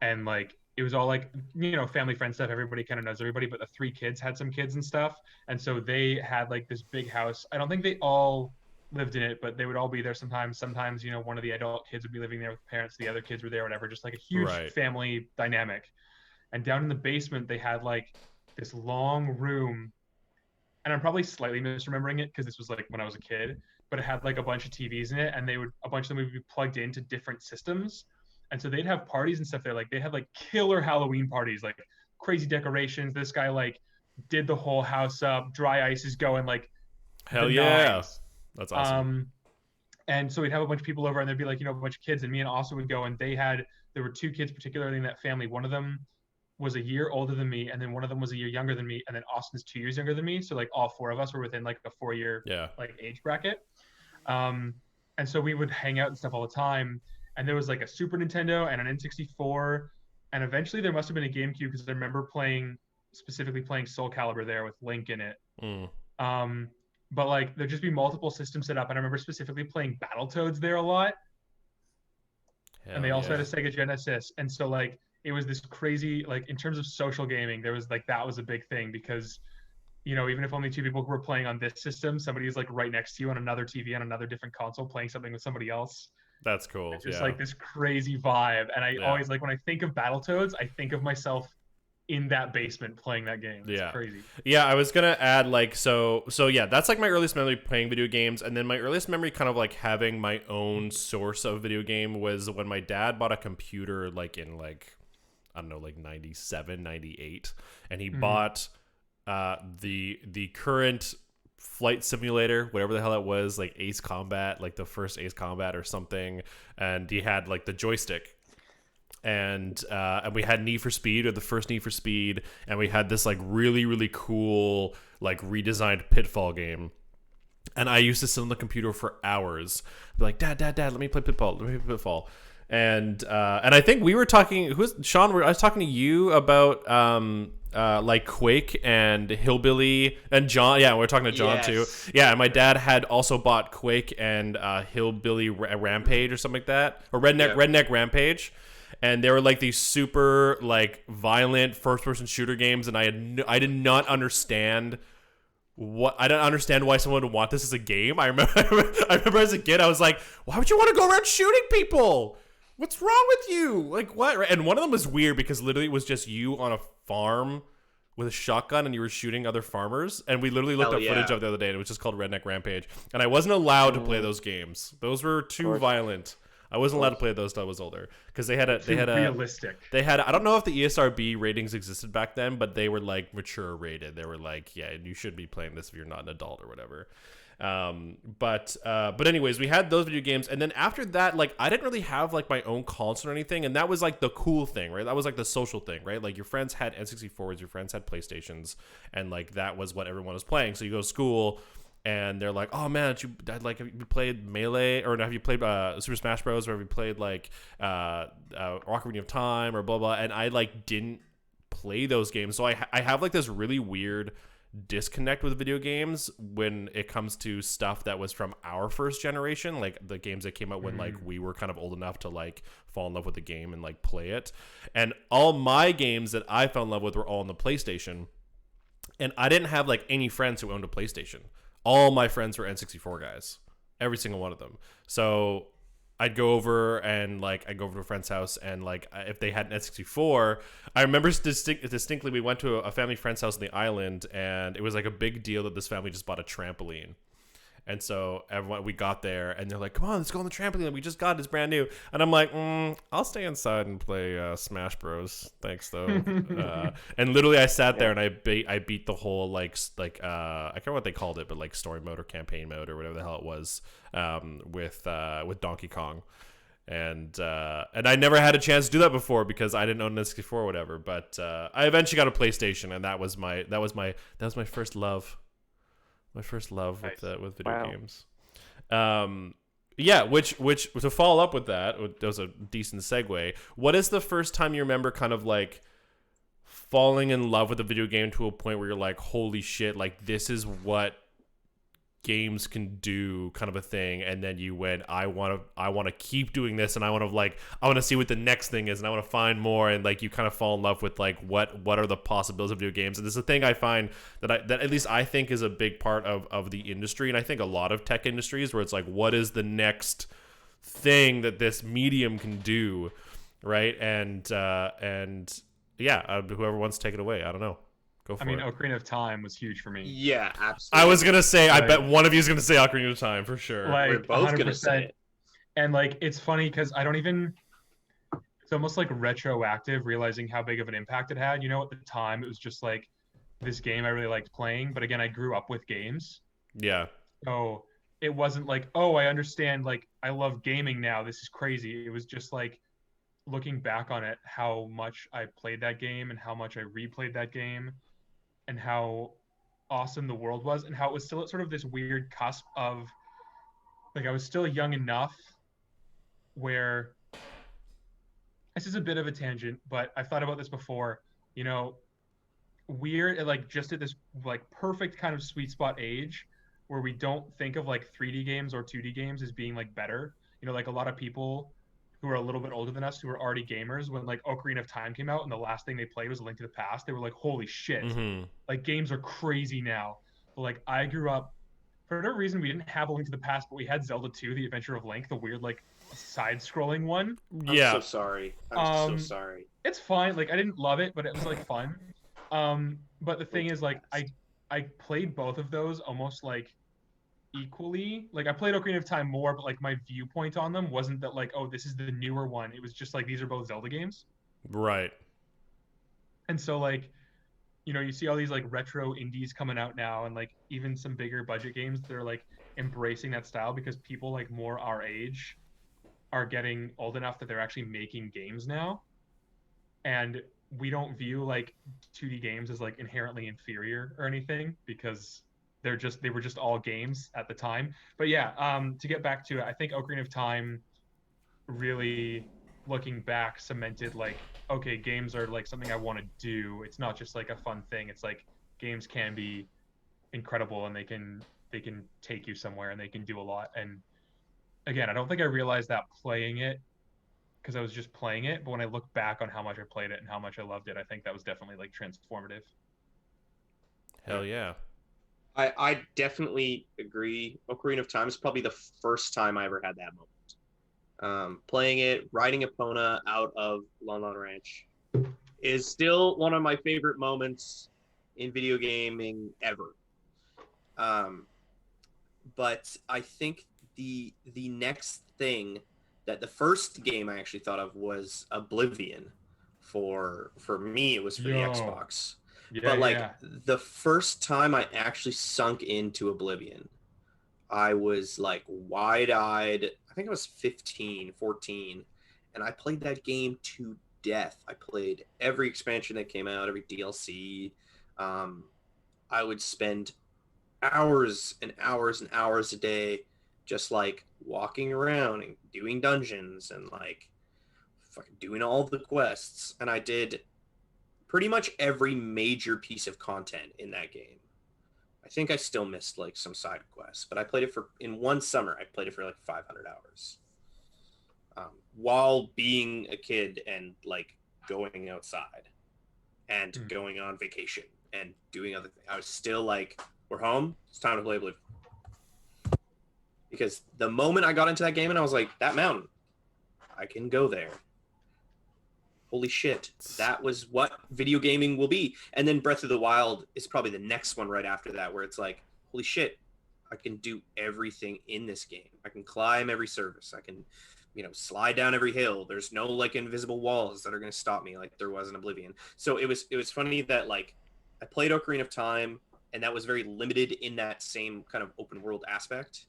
and like it was all like, you know, family friend stuff. Everybody kind of knows everybody, but the 3 kids had some kids and stuff. And so they had like this big house. I don't think they all lived in it, but they would all be there sometimes. Sometimes, you know, one of the adult kids would be living there with parents. The other kids were there, whatever, just like a huge Right. family dynamic. And down in the basement, they had like this long room. And I'm probably slightly misremembering it because this was like when I was a kid, but it had like a bunch of TVs in it, and a bunch of them would be plugged into different systems. And so they'd have parties and stuff there. Like they had like killer Halloween parties, like crazy decorations. This guy like did the whole house up, dry ice is going like Hell the yeah. nines. That's awesome. And so we'd have a bunch of people over, and there'd be like, you know, a bunch of kids, and me and Austin would go, and there were 2 kids particularly in that family. One of them was a year older than me, and then one of them was a year younger than me, and then Austin's 2 years younger than me. So like all 4 of us were within like a 4-year Yeah. like age bracket. And so we would hang out and stuff all the time. And there was like a Super Nintendo and an N64, and eventually there must have been a GameCube because I remember specifically playing Soul Calibur there with Link in it. Mm. But like there'd just be multiple systems set up, and I remember specifically playing Battletoads there a lot. And they also had a Sega Genesis, and so like it was this crazy, like in terms of social gaming, there was like that was a big thing because, you know, even if only 2 people were playing on this system, somebody's like right next to you on another TV on another different console playing something with somebody else. That's cool. It's just yeah. like this crazy vibe. And I always like when I think of Battletoads, I think of myself in that basement playing that game. It's crazy. Yeah, I was gonna add like so yeah, that's like my earliest memory playing video games, and then my earliest memory kind of like having my own source of video game was when my dad bought a computer like in like I don't know, like 97, 98, and he Mhm. bought the current flight simulator, whatever the hell that was, like Ace Combat, like the first Ace Combat or something, and he had like the joystick. And we had Need for Speed, or the first Need for Speed, and we had this like really, really cool like redesigned Pitfall game. And I used to sit on the computer for hours, be like, Dad, let me play Pitfall, And I think we were talking. Sean? I was talking to you about like Quake and Hillbilly and John. Yeah, we were talking to John too. Yeah, and my dad had also bought Quake and Hillbilly Rampage or something like that, or Redneck Rampage. And they were like these super like violent first-person shooter games, and I did not understand I don't understand why someone would want this as a game. I remember as a kid, I was like, why would you want to go around shooting people? What's wrong with you? Like, what? And one of them was weird because literally it was just you on a farm with a shotgun and you were shooting other farmers. And we literally looked up footage of it the other day, and it was just called Redneck Rampage. And I wasn't allowed to play those games. Those were too violent. I wasn't allowed to play those until I was older because they had realistic. They had I don't know if the ESRB ratings existed back then, but they were like mature rated. They were like, yeah, you should be playing this if you're not an adult or whatever. But anyways, we had those video games, and then after that, like I didn't really have like my own console or anything, and that was like the cool thing, right? That was like the social thing, right? Like your friends had N64s, your friends had PlayStations, and like that was what everyone was playing. So you go to school, and they're like, "Oh man, have you played Melee, or have you played Super Smash Bros, or have you played like Ocarina of Time, or blah blah?" And I like didn't play those games, so I have like this really weird disconnect with video games when it comes to stuff that was from our first generation, like the games that came out when like we were kind of old enough to like fall in love with the game and like play it. And all my games that I fell in love with were all on the PlayStation, and I didn't have like any friends who owned a PlayStation. All my friends were N64 guys, every single one of them. So I'd go over to a friend's house, and like if they had an N64, I remember distinctly we went to a family friend's house on the island, and it was like a big deal that this family just bought a trampoline. And so we got there, and they're like, "Come on, let's go on the trampoline. We just got it. It's brand new." And I'm like, "I'll stay inside and play Smash Bros. Thanks, though." And literally, I sat there and I beat the whole I can't remember what they called it, but like story mode or campaign mode or whatever the hell it was, with Donkey Kong. And I never had a chance to do that before because I didn't own an N64 or whatever. But I eventually got a PlayStation, and that was my first love. My first love with video games. Yeah, which to follow up with that was a decent segue. What is the first time you remember kind of like falling in love with a video game to a point where you're like, holy shit, like this is what games can do, kind of a thing, and then you went, I want to keep doing this, and I want to see what the next thing is, and I want to find more, and like you kind of fall in love with like what are the possibilities of video games. And this is a thing I find that at least I think is a big part of the industry, and I think a lot of tech industries, where it's like, what is the next thing that this medium can do, right? And yeah, whoever wants to take it away, I don't know. Go for it. Ocarina of Time was huge for me. Yeah, absolutely. I was gonna say, I bet one of you is gonna say Ocarina of Time for sure. Like, We're both 100%. gonna say it. And like, it's funny because it's almost like retroactive, realizing how big of an impact it had. You know, at the time, it was just like this game I really liked playing. But again, I grew up with games. Yeah. So it wasn't like, oh, I understand, like, I love gaming now. This is crazy. It was just like, looking back on it, how much I played that game and how much I replayed that game, and how awesome the world was, and how it was still at sort of this weird cusp of, like, I was still young enough where, this is a bit of a tangent, but I've thought about this before, you know, weird, like, just at this, like, perfect kind of sweet spot age where we don't think of, like, 3D games or 2D games as being, like, better. You know, like, a lot of people who are a little bit older than us, who are already gamers, when like Ocarina of Time came out and the last thing they played was A Link to the Past, they were like, holy shit, like games are crazy now. But like, I grew up, for whatever reason, we didn't have A Link to the Past, but we had Zelda 2, The Adventure of Link, the weird like side-scrolling one. Yeah. I'm so sorry. I'm so sorry. It's fine. Like, I didn't love it, but it was like fun. But the thing is, like, I played both of those almost like equally. Like, I played Ocarina of Time more, but like my viewpoint on them wasn't that like, oh, this is the newer one. It was just like, these are both Zelda games. Right. And so like, you know, you see all these like retro indies coming out now, and like even some bigger budget games that are like embracing that style because people like more our age are getting old enough that they're actually making games now. And we don't view like 2D games as like inherently inferior or anything because they were just all games at the time. But yeah, to get back to it, I think Ocarina of Time really, looking back, cemented like, okay, games are like something I want to do. It's not just like a fun thing. It's like games can be incredible, and they can take you somewhere, and they can do a lot. And again, I don't think I realized that playing it because I was just playing it. But when I look back on how much I played it and how much I loved it, I think that was definitely like transformative. Hell yeah. I definitely agree. Ocarina of Time is probably the first time I ever had that moment. Playing it, riding Epona out of Lon Lon Ranch is still one of my favorite moments in video gaming ever. But I think the next thing that the first game I actually thought of was Oblivion. For me, it was for the Xbox. Yeah, But like yeah. the first time I actually sunk into Oblivion, I was like wide-eyed. I think I was 15, 14, and I played that game to death. I played every expansion that came out, every DLC. I would spend hours and hours and hours a day just like walking around and doing dungeons and like fucking doing all the quests. And I did pretty much every major piece of content in that game. I think I still missed like some side quests, but I played it in one summer. I played it for like 500 hours while being a kid and like going outside and going on vacation and doing other things. I was still like, we're home. It's time to play Oblivion. Because the moment I got into that game and I was like, that mountain, I can go there. Holy shit, that was what video gaming will be. And then Breath of the Wild is probably the next one right after that, where it's like, holy shit, I can do everything in this game. I can climb every surface. I can, slide down every hill. There's no like invisible walls that are going to stop me like there was in Oblivion. So it was funny that like I played Ocarina of Time, and that was very limited in that same kind of open world aspect.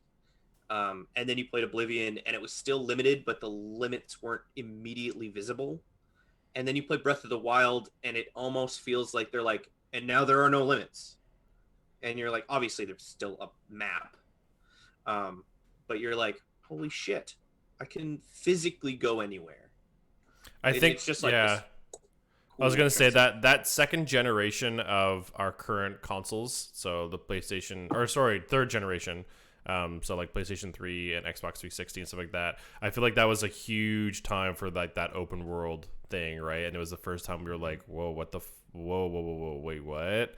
And then you played Oblivion, and it was still limited, but the limits weren't immediately visible. And then you play Breath of the Wild, and it almost feels like they're like, and now there are no limits. And you're like, obviously there's still a map. But you're like, holy shit, I can physically go anywhere. I think it's just like yeah. Cool I was going to say that second generation of our current consoles, so the third generation, so like PlayStation 3 and Xbox 360 and stuff like that. I feel like that was a huge time for like that open world thing, right? And it was the first time we were like, whoa, whoa, wait, what?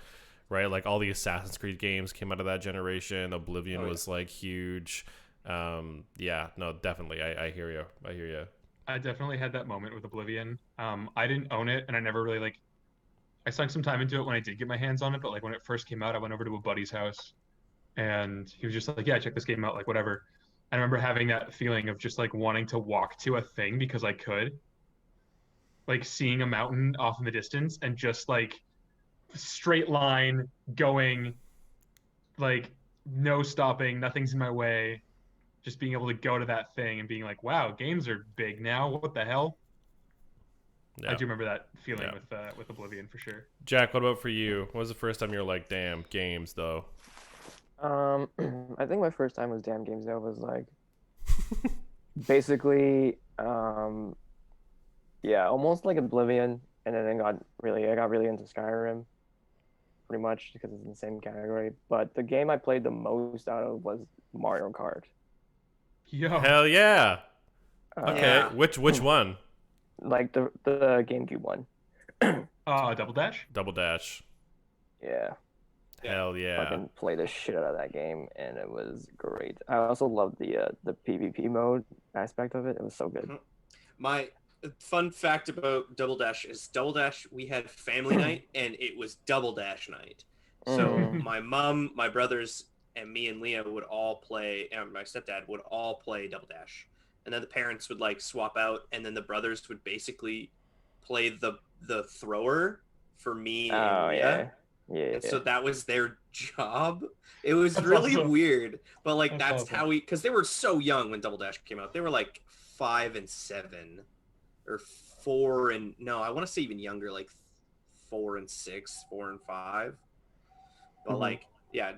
Right? Like all the Assassin's Creed games came out of that generation. Oblivion was like huge. Yeah, no, definitely. I hear you. I definitely had that moment with Oblivion. I didn't own it, and I never really like. I sunk some time into it when I did get my hands on it, but like when it first came out, I went over to a buddy's house, and he was just like, "Yeah, check this game out, like whatever." I remember having that feeling of just like wanting to walk to a thing because I could, like seeing a mountain off in the distance and just like straight line going, like no stopping, nothing's in my way. Just being able to go to that thing and being like, wow, games are big now. What the hell? Yeah. I do remember that feeling with Oblivion for sure. Jack, what about for you? When was the first time you were like, damn, games though? I think my first time was Damn Games though was like basically almost like Oblivion, and then I got really into Skyrim pretty much because it's in the same category. But the game I played the most out of was Mario Kart. Yo. Hell yeah. Okay, Yeah. which one? Like the GameCube one. Double Dash? Double Dash. Yeah. Hell yeah. Fucking play the shit out of that game, and it was great. I also loved the PvP mode aspect of it. It was so good. My fun fact about Double Dash is we had family night, and it was Double Dash night. So my mom, my brothers, and me and Leah would all play, and my stepdad would all play Double Dash. And then the parents would like swap out, and then the brothers would basically play the thrower for me. Oh and yeah. Leah. Yeah. And so that was their job. It was That's really awesome. weird, but like That's that's awesome. how we, because they were so young when Double Dash came out. They were like 5 and 7, or 4 and no, I want to say even younger, like 4 and 6, 4 and 5. But Mhm. like, yeah,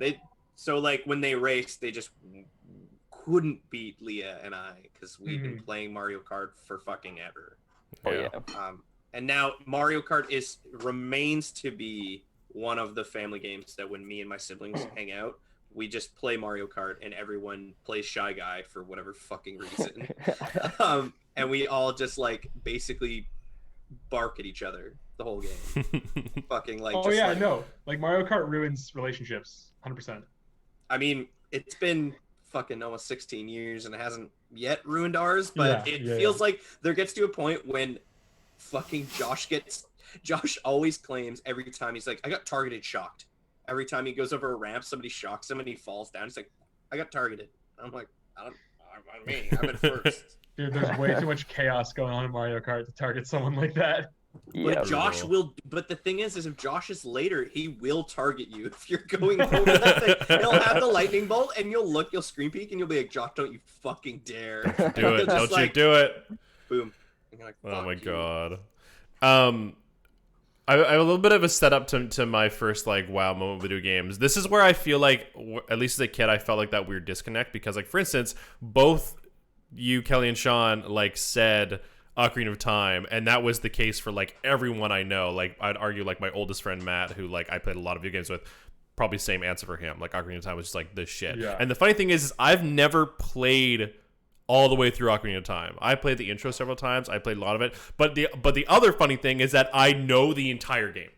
so like when they raced, they just couldn't beat Leah and I because we've been playing Mario Kart for fucking ever. Oh yeah. And now Mario Kart remains to be one of the family games that when me and my siblings hang out, we just play Mario Kart and everyone plays Shy Guy for whatever fucking reason. And we all just like basically bark at each other the whole game. Fucking like. Oh just yeah, like, no. Like Mario Kart ruins relationships, 100%. I mean, it's been fucking almost 16 years and it hasn't yet ruined ours, but Yeah, it yeah, feels like there gets to a point when fucking Josh always claims every time he's like, I got targeted shocked. Every time he goes over a ramp, somebody shocks him and he falls down. He's like, I got targeted. I'm like, I'm me. I'm at first. Dude, there's way too much chaos going on in Mario Kart to target someone like that. Yeah. But Josh will. But the thing is if Josh is later, he will target you if you're going over that thing. He'll have the lightning bolt, and you'll screen peek, and you'll be like, Josh, don't you fucking dare Do it. Just Don't like, you do it. Boom. And you're like, Oh my "Fuck you." god. I have a little bit of a setup to my first like wow moment with video games. This is where I feel like, at least as a kid, I felt like that weird disconnect because, like, for instance, both you, Kelly, and Sean like said Ocarina of Time, and that was the case for like everyone I know. Like, I'd argue like my oldest friend Matt, who like I played a lot of video games with, probably same answer for him. Like, Ocarina of Time was just like the shit. Yeah. And the funny thing is I've never played all the way through Ocarina of Time. I played the intro several times. I played a lot of it. But the other funny thing is that I know the entire game.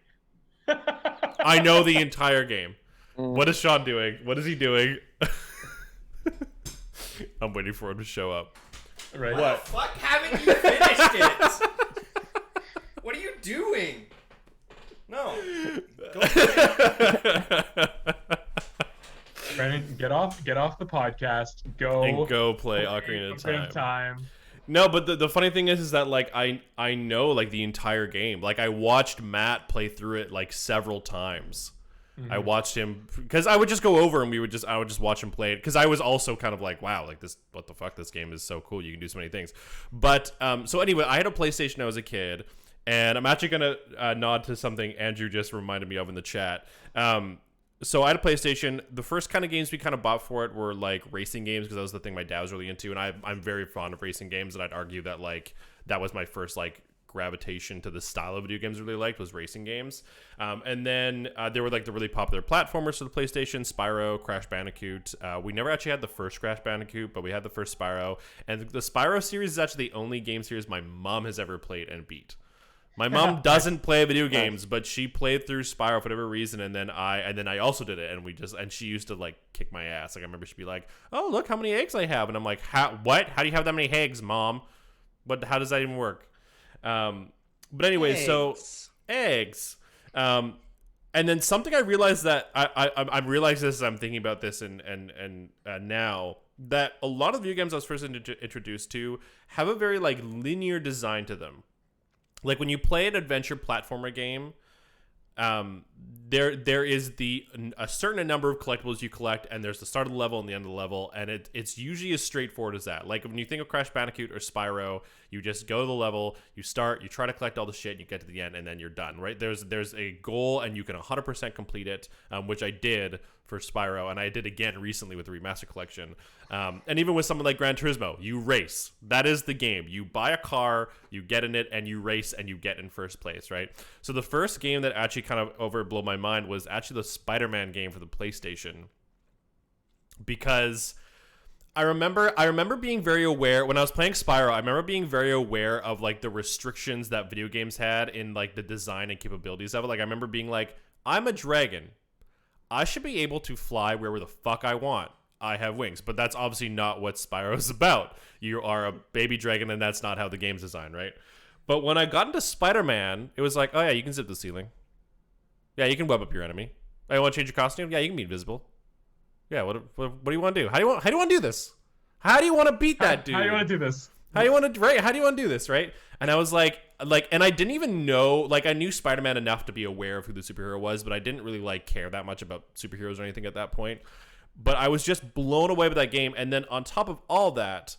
I know the entire game. What is Sean doing? What is he doing? I'm waiting for him to show up. Right. Why the fuck haven't you finished it? What are you doing? No. Go play. Brandon, get off the podcast. Go And go play Ocarina of Ocarina Time. No, but the funny thing is that like I know like the entire game. Like, I watched Matt play through it like several times. I watched him because I would just go over and I would just watch him play it because I was also kind of like, wow, like this, what the fuck, this game is so cool. You can do so many things. But so anyway, I had a PlayStation when I was a kid, and I'm actually gonna nod to something Andrew just reminded me of in the chat. So I had a PlayStation. The first kind of games we kind of bought for it were like racing games because that was the thing my dad was really into, and I'm very fond of racing games, and I'd argue that like that was my first like gravitation to the style of video games I really liked was racing games. And then there were like the really popular platformers for the PlayStation, Spyro, Crash Bandicoot. We never actually had the first Crash Bandicoot, but we had the first Spyro. And the Spyro series is actually the only game series my mom has ever played and beat. My mom doesn't play video games, but she played through Spyro for whatever reason, and then I also did it, and she used to like kick my ass. Like, I remember she'd be like, "Oh, look how many eggs I have," and I'm like, "What? How do you have that many eggs, Mom? But how does that even work?" But anyway, so eggs. And then something I realized that I'm realizing this as I'm thinking about this and now that a lot of video games I was first introduced to have a very like linear design to them. Like, when you play an adventure platformer game, there is a certain number of collectibles you collect, and there's the start of the level and the end of the level, and it's usually as straightforward as that. Like, when you think of Crash Bandicoot or Spyro, you just go to the level, you start, you try to collect all the shit, and you get to the end, and then you're done, right? There's a goal, and you can 100% complete it, which I did for Spyro, and I did again recently with the Remaster Collection. And even with something like Gran Turismo, you race. That is the game. You buy a car, you get in it, and you race, and you get in first place, right? So the first game that actually kind of overblew my mind was actually the Spider-Man game for the PlayStation. Because I remember being very aware, when I was playing Spyro, I remember being very aware of, like, the restrictions that video games had in, like, the design and capabilities of it. Like, I remember being like, I'm a dragon. I should be able to fly wherever the fuck I want. I have wings, but that's obviously not what Spyro is about. You are a baby dragon, and that's not how the game's designed, right? But when I got into Spider-Man, it was like, oh yeah, you can zip the ceiling. Yeah, you can web up your enemy. Oh, you want to change your costume? Yeah, you can be invisible. Yeah, what do you want to do? How do you want to do this? How do you want to beat that dude? How do you want to do this? How do you want to do this, right? And I was like, like, and I didn't even know, like, I knew Spider-Man enough to be aware of who the superhero was, but I didn't really like care that much about superheroes or anything at that point. But I was just blown away by that game. And then on top of all that,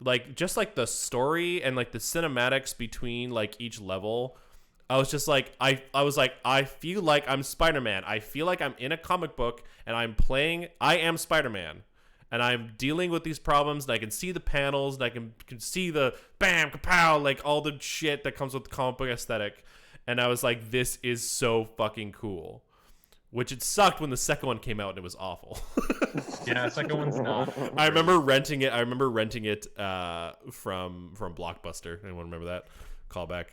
like, just like the story and like the cinematics between like each level, I was just like, I was like, I feel like I'm Spider-Man. I feel like I'm in a comic book and I am Spider-Man. And I'm dealing with these problems, and I can see the panels, and I can see the bam, kapow, like all the shit that comes with the comic book aesthetic. And I was like, this is so fucking cool. Which it sucked when the second one came out and it was awful. Yeah, the second one's not. I remember renting it. From Blockbuster. Anyone remember that? Callback,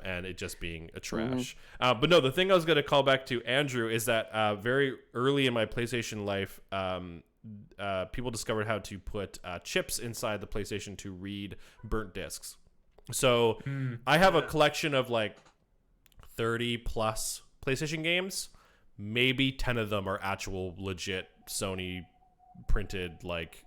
and it just being a trash. But no, the thing I was going to call back to, Andrew, is that very early in my PlayStation life, people discovered how to put chips inside the PlayStation to read burnt discs. So I have a collection of like 30 plus PlayStation games. Maybe 10 of them are actual legit Sony printed like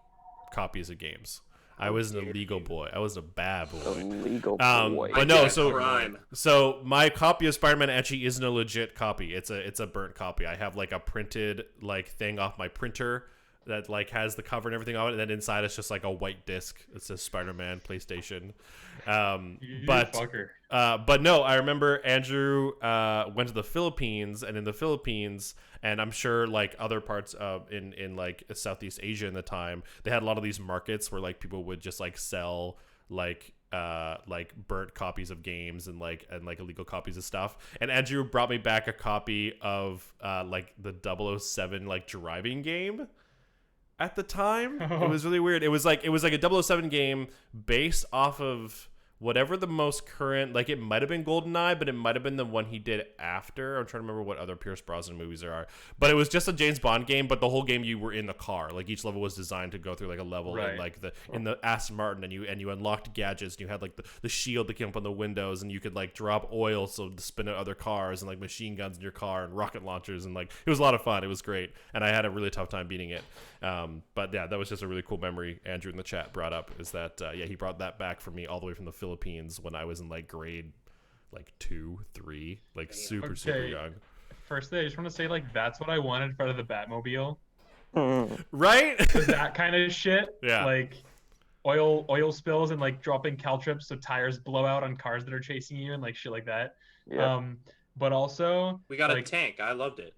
copies of games. I was an illegal boy. I was a bad boy. Illegal boy. But no, Crime. so my copy of Spider-Man actually isn't a legit copy. It's a burnt copy. I have like a printed like thing off my printer that like has the cover and everything on it, and then inside it's just like a white disc. It says Spider-Man PlayStation. But no, I remember Andrew went to the Philippines, and in the Philippines, and I'm sure like other parts of in like Southeast Asia in the time, they had a lot of these markets where like people would just like sell like burnt copies of games and like illegal copies of stuff. And Andrew brought me back a copy of like the 007 like driving game. At the time, it was really weird. It was like a 007 game based off of whatever the most current, like it might have been GoldenEye, but it might have been the one he did after. I'm trying to remember what other Pierce Brosnan movies there are. But it was just a James Bond game, but the whole game you were in the car. Like each level was designed to go through like a level in like in the Aston Martin, and you unlocked gadgets, and you had like the shield that came up on the windows, and you could like drop oil so to spin at other cars, and like machine guns in your car and rocket launchers, and like it was a lot of fun. It was great, and I had a really tough time beating it. But yeah, that was just a really cool memory Andrew in the chat brought up, is that he brought that back for me all the way from the Philippines when I was in like grade like 2, 3, like super young. Firstly, I just want to say like that's what I wanted for the Batmobile. Right? That kind of shit. Yeah. Like oil spills and like dropping caltrips so tires blow out on cars that are chasing you and like shit like that. Yeah. But also We got like, a tank. I loved it.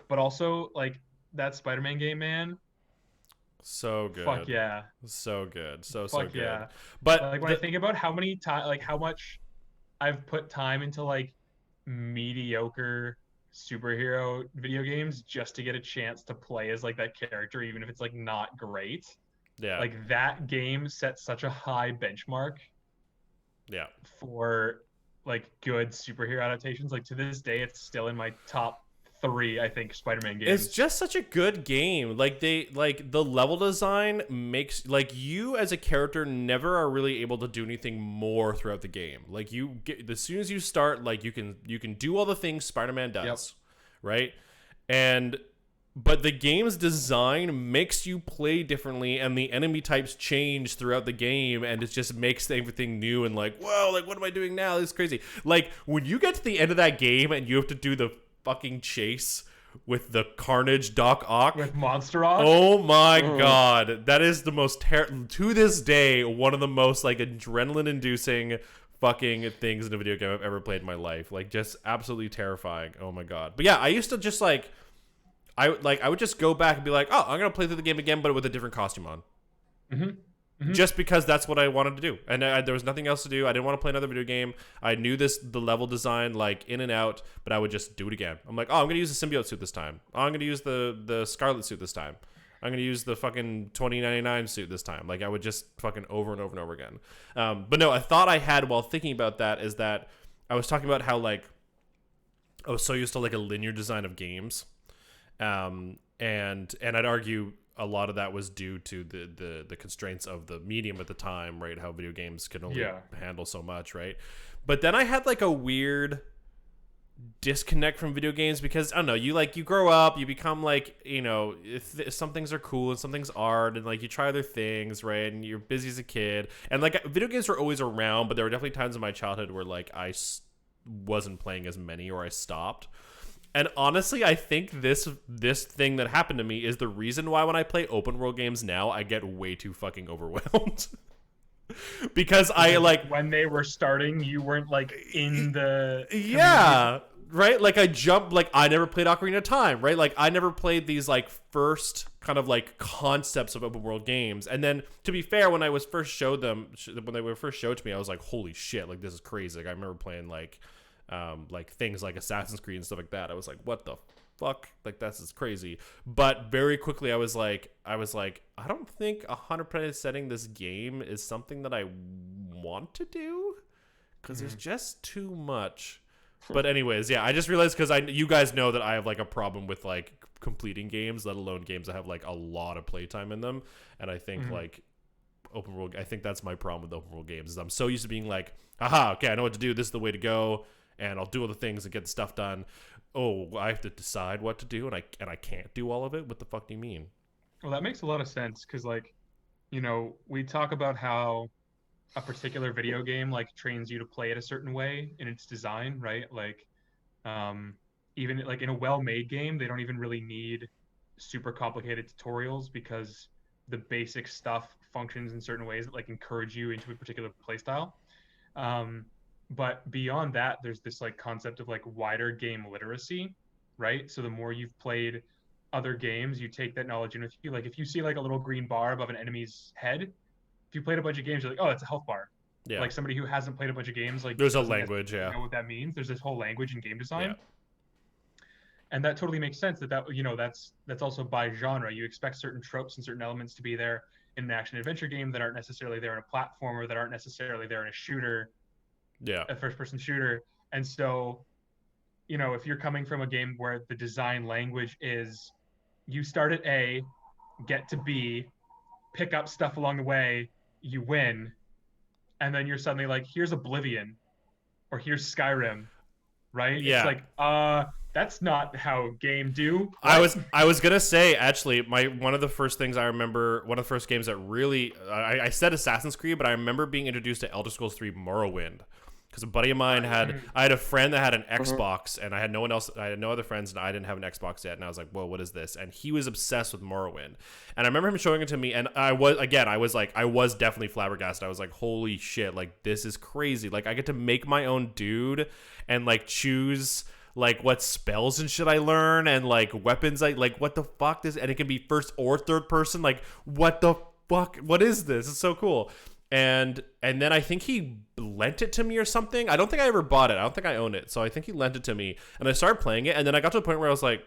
but also like that Spider-Man game, man. So good. Fuck yeah. So good. So Fuck good. yeah. But Like when I think about how many time, like how much I've put time into like mediocre superhero video games just to get a chance to play as like that character, even if it's like not great. yeah. Like that game set such a high benchmark yeah. for like good superhero adaptations. Like to this day, it's still in my top 3, I think, Spider-Man games. It's just such a good game. Like the level design makes like you as a character never are really able to do anything more throughout the game. Like you get, as soon as you start, like you can do all the things Spider-Man does, right? But the game's design makes you play differently, and the enemy types change throughout the game, and it just makes everything new and like, whoa, like what am I doing now? This is crazy. Like when you get to the end of that game and you have to do the fucking chase with the Carnage Doc Ock with Monster Ock. Oh my god, that is the most to this day one of the most like adrenaline-inducing fucking things in a video game I've ever played in my life. Like just absolutely terrifying. Oh my god. But yeah, I used to just like I would just go back and be like, oh, I'm gonna play through the game again, but with a different costume on. Just because that's what I wanted to do, and there was nothing else to do. I didn't want to play another video game. I knew the level design like in and out, but I would just do it again. I'm like, oh, I'm gonna use the symbiote suit this time. Oh, I'm gonna use the Scarlet suit this time. I'm gonna use the fucking 2099 suit this time. Like I would just fucking over and over and over again. But no, a thought I had while thinking about that is that I was talking about how like I was so used to like a linear design of games, and I'd argue a lot of that was due to the constraints of the medium at the time, right? How video games can only handle so much, right? But then I had like a weird disconnect from video games because I don't know, you grow up, you become like, if some things are cool and some things aren't, and like you try other things, right? And you're busy as a kid, and like video games were always around, but there were definitely times in my childhood where like wasn't playing as many, or I stopped. And honestly, I think this thing that happened to me is the reason why when I play open world games now, I get way too fucking overwhelmed. Because I like when they were starting, you weren't like in the yeah, right? Like I jumped, like I never played Ocarina of Time, right? Like I never played these like first kind of like concepts of open world games. And then to be fair, when I was first showed them, when they were first showed to me, I was like, holy shit, like this is crazy. Like I remember playing like things like Assassin's Creed and stuff like that. I was like, what the fuck? Like this is crazy. But very quickly I was like, I don't think 100% setting this game is something that I want to do, because there's just too much. But anyways, yeah, I just realized, because you guys know that I have like a problem with like completing games, let alone games that have like a lot of playtime in them. And I think like open world, I think that's my problem with open world games, is I'm so used to being like, aha, okay, I know what to do, this is the way to go, and I'll do all the things and get the stuff done. Oh, I have to decide what to do, and I can't do all of it. What the fuck do you mean? Well, that makes a lot of sense, because like, we talk about how a particular video game like trains you to play it a certain way in its design, right? Like, even like in a well-made game, they don't even really need super complicated tutorials, because the basic stuff functions in certain ways that like encourage you into a particular playstyle. But beyond that, there's this like concept of like wider game literacy, right? So the more you've played other games, you take that knowledge in with you. Like if you see like a little green bar above an enemy's head, if you played a bunch of games, you're like, oh, that's a health bar. Yeah. Like somebody who hasn't played a bunch of games, like there's a doesn't language, yeah. know what that means. There's this whole language in game design. Yeah. And that totally makes sense that's also by genre. You expect certain tropes and certain elements to be there in an action adventure game that aren't necessarily there in a platformer, that aren't necessarily there in a shooter. Yeah. A first-person shooter. And so, if you're coming from a game where the design language is you start at A, get to B, pick up stuff along the way, you win, and then you're suddenly like, here's Oblivion, or here's Skyrim, right? Yeah. It's like, that's not how game do. Right? I was gonna say, actually, one of the first things I remember, one of the first games that really I said Assassin's Creed, but I remember being introduced to Elder Scrolls 3 Morrowind, because a buddy of mine I had a friend that had an Xbox, and I had no one else, I had no other friends, and I didn't have an Xbox yet, and I was like, whoa, what is this? And he was obsessed with Morrowind, and I remember him showing it to me, and I was definitely flabbergasted. I was like, holy shit, like this is crazy. Like I get to make my own dude and like choose like what spells and shit I learn, and like weapons, like what the fuck this, and it can be first or third person. Like what the fuck, what is this? It's so cool. And then I think he lent it to me or something. I don't think I ever bought it. I don't think I own it. So I think he lent it to me, and I started playing it, and then I got to a point where I was like,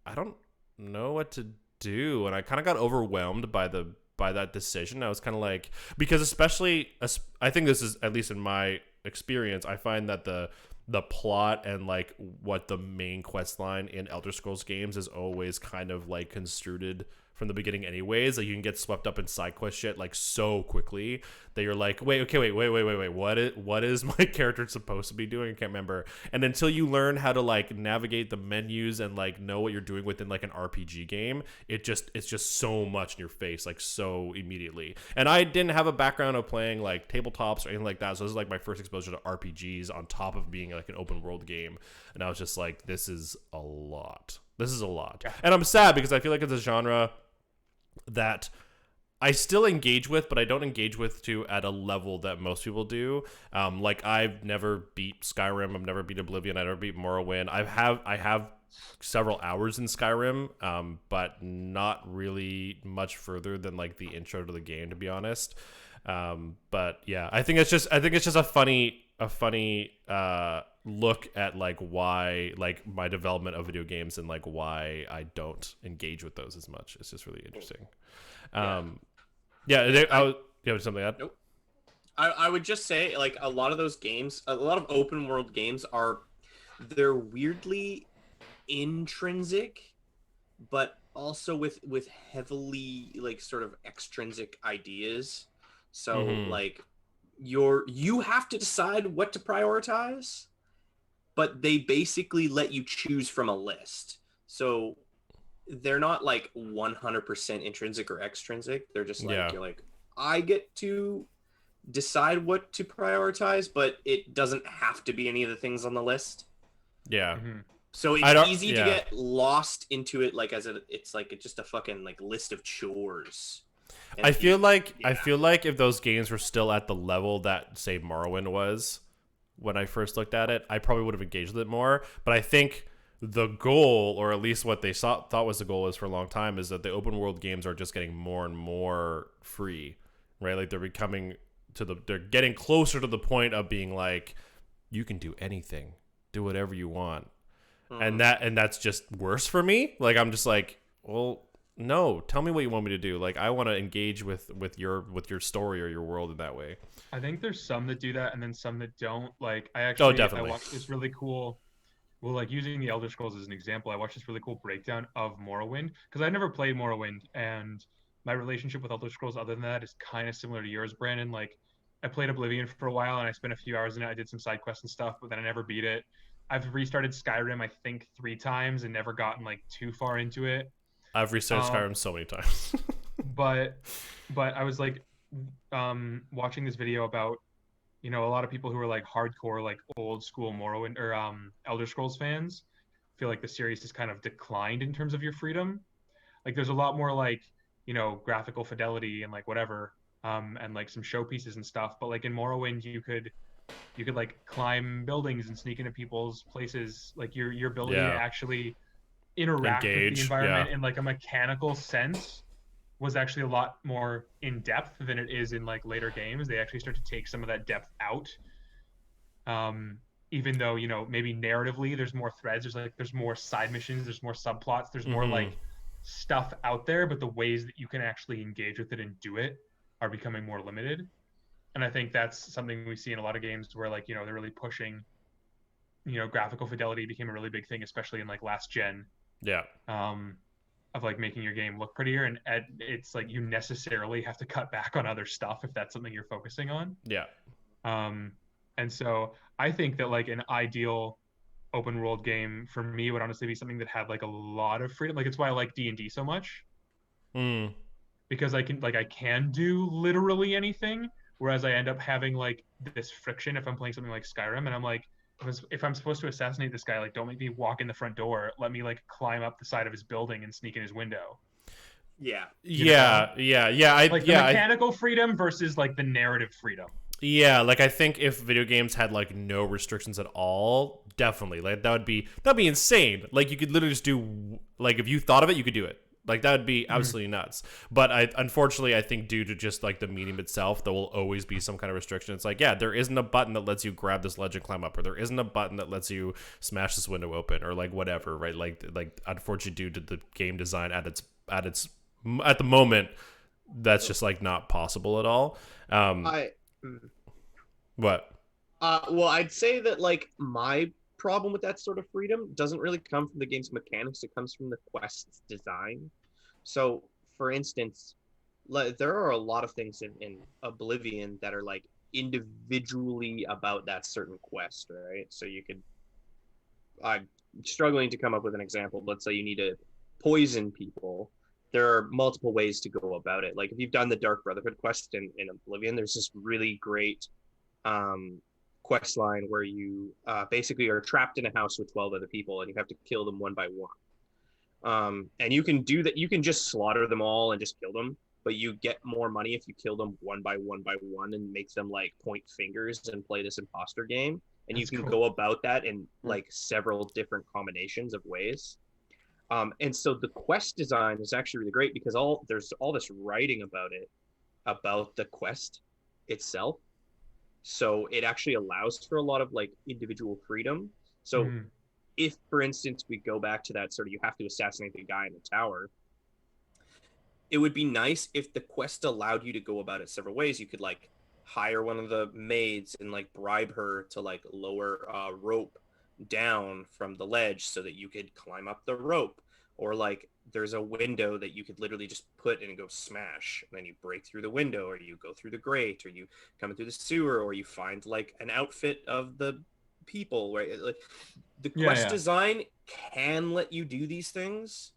I don't know what to do, and I kind of got overwhelmed by that decision. I was kind of like, because especially I think this is, at least in my experience, I find that the plot and like what the main quest line in Elder Scrolls games is always kind of like construed from the beginning anyways. Like you can get swept up in side quest shit like so quickly that you're like, wait, what is my character supposed to be doing? I can't remember. And until you learn how to like navigate the menus and like know what you're doing within like an RPG game, it's just so much in your face, like so immediately. And I didn't have a background of playing like tabletops or anything like that, so this is like my first exposure to RPGs on top of being like an open world game, and I was just like, this is a lot. Yeah. And I'm sad, because I feel like it's a genre that I still engage with, but I don't engage with at a level that most people do. Like I've never beat Skyrim, I've never beat Oblivion, I never beat Morrowind. I have several hours in Skyrim, but not really much further than like the intro to the game, to be honest. But yeah, I think it's just a funny look at like why, like my development of video games, and like why I don't engage with those as much. It's just really interesting. You have something to add? Nope. I would just say, like, a lot of those games, a lot of open world games they're weirdly intrinsic, but also with heavily like sort of extrinsic ideas. So like you have to decide what to prioritize, but they basically let you choose from a list. So they're not like 100% intrinsic or extrinsic. They're just like, Yeah. you're like, I get to decide what to prioritize, but it doesn't have to be any of the things on the list. Yeah. Mhm. So I don't- it's easy to yeah. get lost into it, like it's like just a fucking like list of chores. And I feel like yeah. if those games were still at the level that say Morrowind was when I first looked at it, I probably would have engaged with it more. But I think the goal, or at least what they thought was the goal, is for a long time, is that the open world games are just getting more and more free, right? Like they're getting closer to the point of being like, you can do anything, do whatever you want, and that's just worse for me. Like I'm just like, well, no, tell me what you want me to do. Like I want to engage with your story or your world in that way. I think there's some that do that and then some that don't. Like I definitely. watched this really cool, well, like using the Elder Scrolls as an example, I watched this really cool breakdown of Morrowind because I never played Morrowind, and my relationship with Elder Scrolls other than that is kind of similar to yours, Brandon. Like I played Oblivion for a while and I spent a few hours in it. I did some side quests and stuff, but then I never beat it. I've restarted Skyrim I think 3 times and never gotten like too far into it. I've restarted Skyrim so many times. but I was like watching this video about, you know, a lot of people who are like hardcore like old school Morrowind or Elder Scrolls fans feel like the series has kind of declined in terms of your freedom. Like there's a lot more like, you know, graphical fidelity and like whatever, and like some showpieces and stuff, but like in Morrowind you could like climb buildings and sneak into people's places. Like your ability to actually interact with the environment in like a mechanical sense was actually a lot more in depth than it is in like later games. They actually start to take some of that depth out. Even though, you know, maybe narratively there's more threads, there's more side missions, there's more subplots, there's more like stuff out there, but the ways that you can actually engage with it and do it are becoming more limited. And I think that's something we see in a lot of games where like, you know, they're really pushing, you know, graphical fidelity became a really big thing, especially in like last gen. Yeah. Of like making your game look prettier, and it's like you necessarily have to cut back on other stuff if that's something you're focusing on. Yeah. And so I think that like an ideal open world game for me would honestly be something that had like a lot of freedom. Like it's why I like D&D so much. Because I can do literally anything, whereas I end up having like this friction if I'm playing something like Skyrim, and I'm like, if I'm supposed to assassinate this guy, like don't make me walk in the front door. Let me like climb up the side of his building and sneak in his window. Yeah. Yeah. The mechanical freedom versus like the narrative freedom. Yeah, like I think if video games had like no restrictions at all, definitely. Like that'd be insane. Like you could literally just do, like if you thought of it, you could do it. Like that would be absolutely nuts. But unfortunately, I think due to just like the medium itself, there will always be some kind of restriction. It's like, yeah, there isn't a button that lets you grab this ledge and climb up, or there isn't a button that lets you smash this window open, or like whatever, right? Like unfortunately, due to the game design at the moment, that's just like not possible at all. What? Well, I'd say that like my problem with that sort of freedom doesn't really come from the game's mechanics. It comes from the quest's design. So, for instance, there are a lot of things in Oblivion that are like individually about that certain quest, right? So you could, I'm struggling to come up with an example. Let's say you need to poison people. There are multiple ways to go about it. Like if you've done the Dark Brotherhood quest in Oblivion, there's this really great quest line where you basically are trapped in a house with 12 other people and you have to kill them one by one. And you can do that. You can just slaughter them all and just kill them, but you get more money if you kill them one by one and make them like point fingers and play this imposter game. And you can go about that in like several different combinations of ways. And so the quest design is actually really great because there's all this writing about it, about the quest itself. So it actually allows for a lot of like individual freedom. So if, for instance, we go back to that sort of you have to assassinate the guy in the tower, it would be nice if the quest allowed you to go about it several ways. You could like hire one of the maids and like bribe her to like lower rope down from the ledge so that you could climb up the rope, or like there's a window that you could literally just put in and go smash, and then you break through the window, or you go through the grate, or you come through the sewer, or you find like an outfit of the people, right? Like the Yeah, quest yeah. design can let you do these things,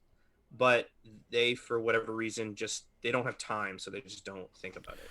but they, for whatever reason, just they don't have time, so they just don't think about it.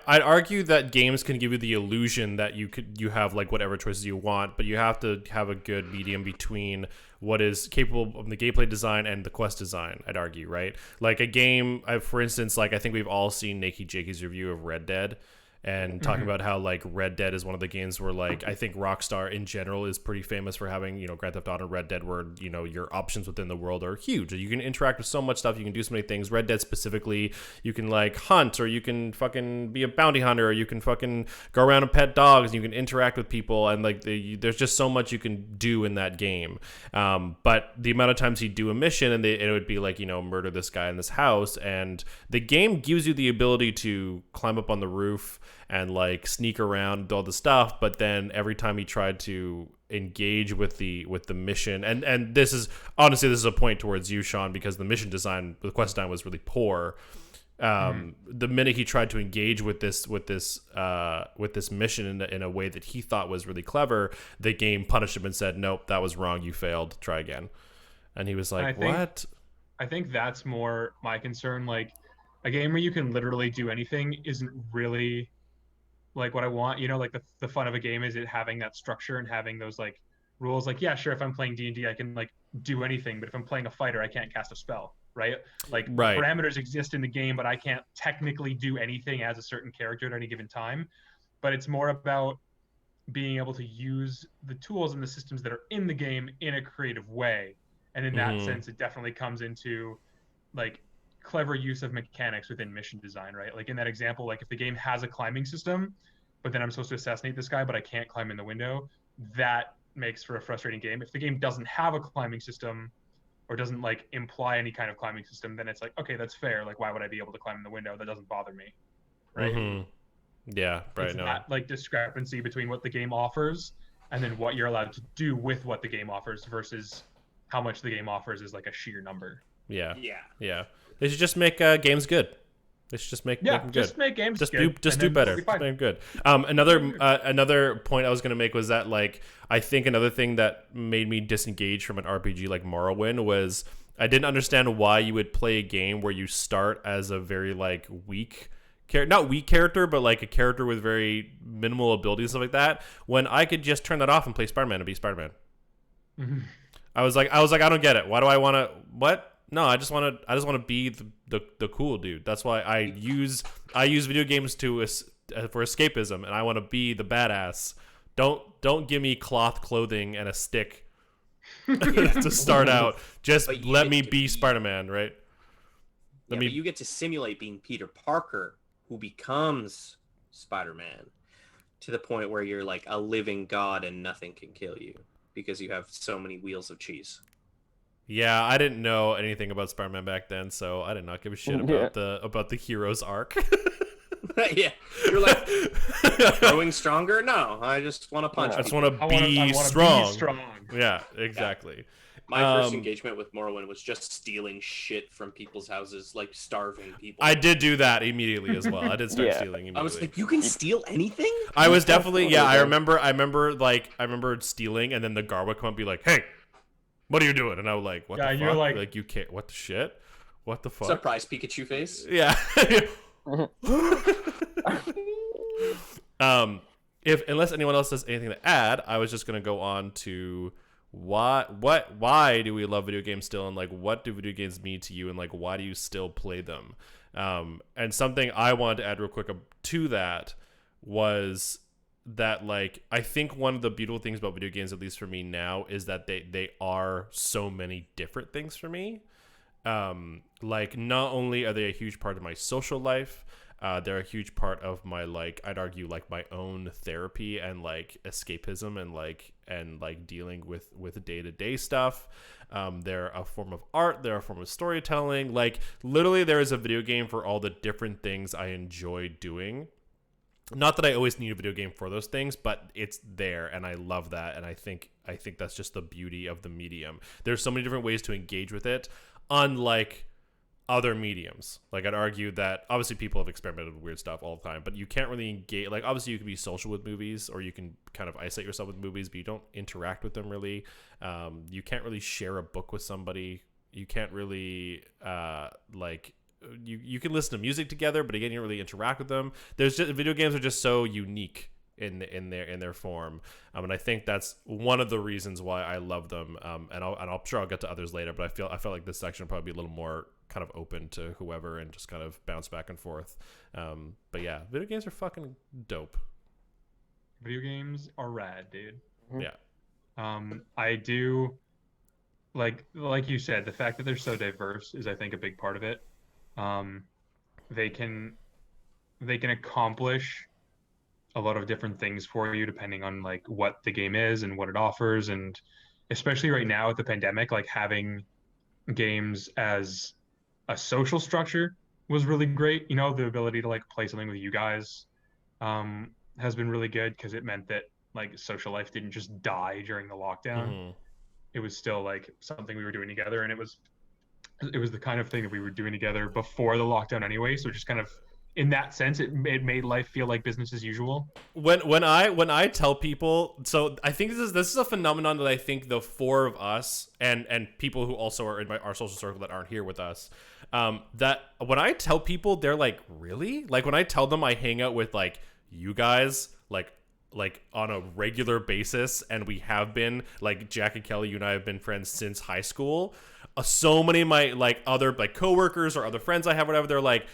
I'd argue that games can give you the illusion that you have like whatever choices you want, but you have to have a good medium between what is capable of the gameplay design and the quest design. I'd argue, right? Like a game, for instance, like I think we've all seen Nakey Jakey's review of Red Dead. And talking about how like Red Dead is one of the games where like I think Rockstar in general is pretty famous for having, you know, Grand Theft Auto and Red Dead where, you know, your options within the world are huge. You can interact with so much stuff, you can do so many things. Red Dead specifically, you can like hunt, or you can fucking be a bounty hunter, or you can fucking go around and pet dogs, and you can interact with people, and like there's just so much you can do in that game. But the amount of times you do a mission and it would be like, you know, murder this guy in this house, and the game gives you the ability to climb up on the roof and like sneak around all the stuff, but then every time he tried to engage with the mission, and this is honestly, this is a point towards you, Sean, because the mission design, the quest design was really poor. The minute he tried to engage with this mission in a way that he thought was really clever, the game punished him and said, nope, that was wrong, you failed, try again. And he was like, what? I think that's more my concern. Like a game where you can literally do anything isn't really like what I want. You know, like the fun of a game is it having that structure and having those like rules. Like, yeah, sure, if I'm playing D&D, I can like do anything, but if I'm playing a fighter, I can't cast a spell, right? Like parameters exist in the game, but I can't technically do anything as a certain character at any given time. But it's more about being able to use the tools and the systems that are in the game in a creative way. And in that sense, it definitely comes into like clever use of mechanics within mission design, right? Like in that example, like if the game has a climbing system, but then I'm supposed to assassinate this guy, but I can't climb in the window, that makes for a frustrating game. If the game doesn't have a climbing system or doesn't like imply any kind of climbing system, then it's like, okay, that's fair. Like, why would I be able to climb in the window? That doesn't bother me, right? Yeah, right. It's that like discrepancy between what the game offers and then what you're allowed to do with what the game offers versus how much the game offers is like a sheer number. Yeah. They should just make games good. They should just make them good. Just make games just good. Do better. Just make them good. Another point I was gonna make was that like I think another thing that made me disengage from an RPG like Morrowind was I didn't understand why you would play a game where you start as a very like weak not weak character, but like a character with very minimal abilities, stuff like that, when I could just turn that off and play Spider-Man and be Spider-Man. I was like, I don't get it. Why do I want to? What? No, I just want to be the cool dude. That's why I use video games for escapism, and I want to be the badass. Don't give me cloth clothing and a stick to start out. Just let me be Spider-Man, right? But you get to simulate being Peter Parker, who becomes Spider-Man, to the point where you're like a living god and nothing can kill you because you have so many wheels of cheese. Yeah, I didn't know anything about Spider-Man back then, so I did not give a shit about the hero's arc. Yeah, you're like growing stronger. No, I just want to punch. I just want to be strong. Yeah, exactly. My first engagement with Morrowind was just stealing shit from people's houses, like starving people. I did do that immediately as well. I did start stealing immediately. I was like, you can steal anything? I was definitely I remember stealing, and then the guard would come up and be like, "Hey, what are you doing?" And I was like, "What the fuck?" You're like, you can't. What the shit? What the fuck? Surprise Pikachu face. Yeah. Unless anyone else has anything to add, I was just gonna go on to why do we love video games still, and like what do video games mean to you, and like why do you still play them? And something I wanted to add real quick to that was that like I think one of the beautiful things about video games, at least for me now, is that they are so many different things for me. Like not only are they a huge part of my social life, they're a huge part of my like I'd argue like my own therapy and like escapism and like dealing with day-to-day stuff. They're a form of art, they're a form of storytelling. Like literally there is a video game for all the different things I enjoy doing. Not that I always need a video game for those things, but it's there and I love that, and I think that's just the beauty of the medium. There's so many different ways to engage with it, unlike other mediums. Like I'd argue that obviously people have experimented with weird stuff all the time, but you can't really engage. Like obviously you can be social with movies, or you can kind of isolate yourself with movies, but you don't interact with them really. You can't really share a book with somebody. You can't really like you can listen to music together, but again you don't really interact with them. There's just video games are just so unique in their form, and I think that's one of the reasons why I love them. And I'm sure I'll get to others later, but I felt like this section would probably be a little more kind of open to whoever and just kind of bounce back and forth. But yeah, video games are fucking dope. Video games are rad, dude. Yeah. I do like you said, the fact that they're so diverse is I think a big part of it. They can accomplish a lot of different things for you depending on like what the game is and what it offers, and especially right now with the pandemic, like having games as a social structure was really great. You know, the ability to like play something with you guys has been really good because it meant that like social life didn't just die during the lockdown. Mm-hmm. It was still like something we were doing together, and it was the kind of thing that we were doing together before the lockdown anyway. So just kind of in that sense, it made life feel like business as usual. When I tell people, so I think this is a phenomenon that I think the four of us and people who also are in our social circle that aren't here with us, that when I tell people, they're like, really? Like when I tell them I hang out with like you guys, like on a regular basis, and we have been, like Jack and Kelly, you and I have been friends since high school. So many of my like other like coworkers or other friends I have, whatever, they're like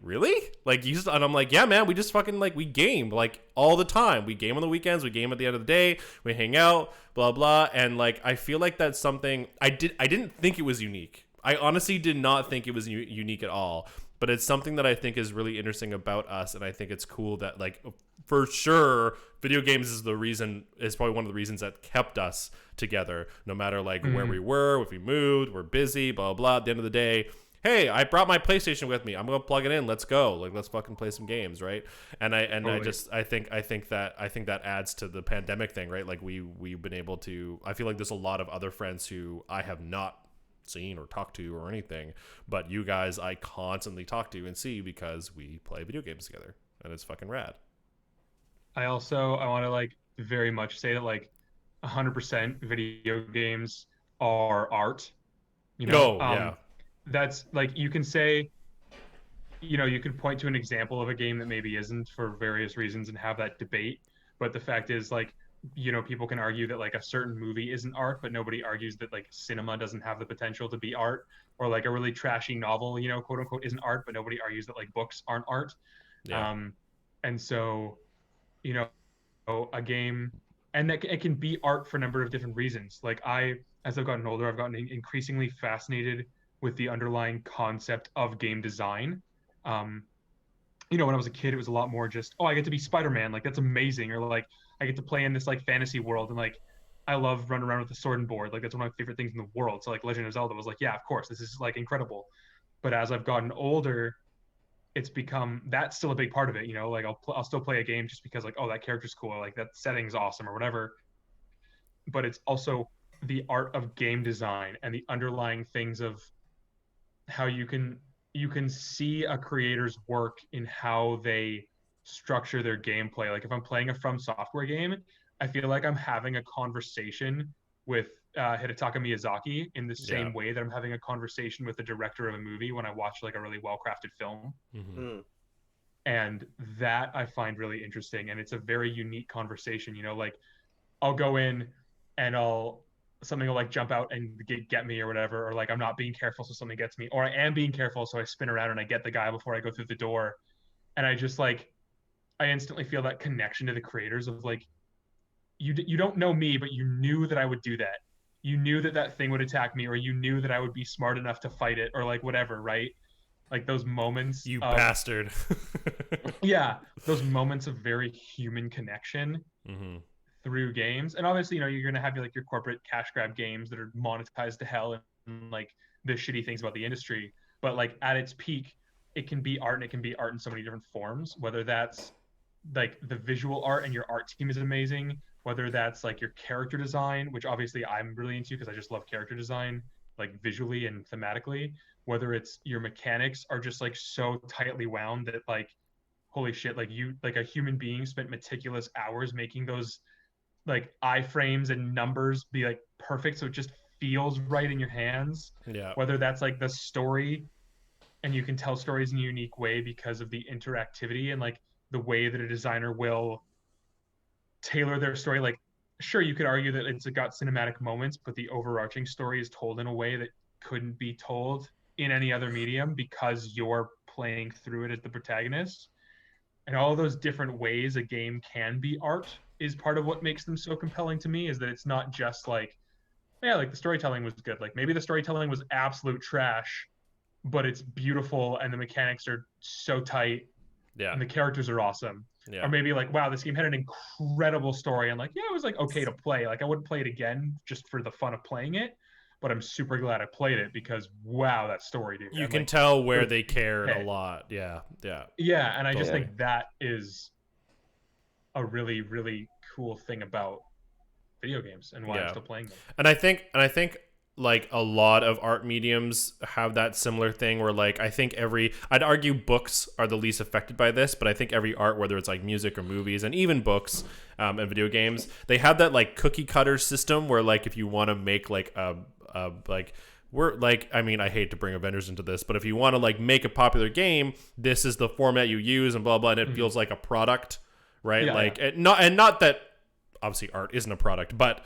really? Like you just, and I'm like, yeah, man, we just fucking like we game like all the time. We game on the weekends, we game at the end of the day, we hang out, blah blah. And like I feel like that's something I didn't think it was unique. I honestly did not think it was unique at all. But it's something that I think is really interesting about us, and I think it's cool that, like, for sure, video games is probably one of the reasons that kept us together, no matter, like, where we were, if we moved, we're busy, blah, blah. At the end of the day, hey, I brought my PlayStation with me. I'm going to plug it in. Let's go. Like, let's fucking play some games, right? And I think that adds to the pandemic thing, right? Like, we've been able to, I feel like there's a lot of other friends who I have not seen or talked to or anything, but you guys I constantly talk to and see because we play video games together, and it's fucking rad. I want to like very much say that like 100% video games are art, you know. Yeah, that's like, you can say, you know, you can point to an example of a game that maybe isn't for various reasons and have that debate, but the fact is, like, you know, people can argue that like a certain movie isn't art, but nobody argues that like cinema doesn't have the potential to be art, or like a really trashy novel, you know, quote unquote, isn't art, but nobody argues that like books aren't art. Yeah. And so, you know, a game, and that it can be art for a number of different reasons. Like as I've gotten older, I've gotten increasingly fascinated with the underlying concept of game design. You know, when I was a kid, it was a lot more just, oh, I get to be Spider-Man, like that's amazing, or like I get to play in this like fantasy world, and like I love running around with a sword and board, like that's one of my favorite things in the world. So like Legend of Zelda was like, yeah, of course, this is like incredible. But as I've gotten older, it's become, that's still a big part of it, you know, like I'll still play a game just because like, oh, that character's cool, or, like that setting's awesome or whatever. But it's also the art of game design and the underlying things of how you can see a creator's work in how they structure their gameplay. Like if I'm playing a From Software game, I feel like I'm having a conversation with Hidetaka Miyazaki in the same way that I'm having a conversation with the director of a movie when I watch like a really well-crafted film. Mm-hmm. And that I find really interesting, and it's a very unique conversation. You know, like I'll go in and something will like jump out and get me or whatever, or like I'm not being careful so something gets me, or I am being careful so I spin around and I get the guy before I go through the door. And I just like, I instantly feel that connection to the creators of like, you don't know me, but you knew that I would do that. You knew that thing would attack me, or you knew that I would be smart enough to fight it, or like whatever, right? Like those moments. You bastard. Yeah, those moments of very human connection through games. And obviously, you know, you're gonna have like your corporate cash grab games that are monetized to hell and like the shitty things about the industry. But like at its peak, it can be art, and it can be art in so many different forms, whether that's like the visual art and your art team is amazing, whether that's like your character design, which obviously I'm really into because I just love character design, like visually and thematically, whether it's your mechanics are just like so tightly wound that like holy shit, like you like a human being spent meticulous hours making those like iframes and numbers be like perfect so it just feels right in your hands. Yeah. Whether that's like the story and you can tell stories in a unique way because of the interactivity and like the way that a designer will tailor their story. Like sure you could argue that it's got cinematic moments, but the overarching story is told in a way that couldn't be told in any other medium because you're playing through it as the protagonist. And all those different ways a game can be art is part of what makes them so compelling to me, is that it's not just like, yeah, like the storytelling was good, like maybe the storytelling was absolute trash, but it's beautiful and the mechanics are so tight Yeah. and the characters are awesome. Yeah. Or maybe like, wow, this game had an incredible story and like, yeah, it was like okay to play, like I wouldn't play it again just for the fun of playing it, but I'm super glad I played it because wow, that story, dude. You and, can like, tell where it- they cared a hey. lot. Yeah. Yeah. Yeah, and I just Totally. think that is a really, really cool thing about video games and why I'm Yeah. still playing them. And I think like a lot of art mediums have that similar thing where like I think I'd argue books are the least affected by this, but I think every art, whether it's like music or movies and even books and video games, they have that like cookie cutter system where like if you want to make like a like we're like, I mean, I hate to bring Avengers into this, but if you want to like make a popular game, this is the format you use and blah blah, and it feels like a product, right? Yeah, like not that obviously art isn't a product, but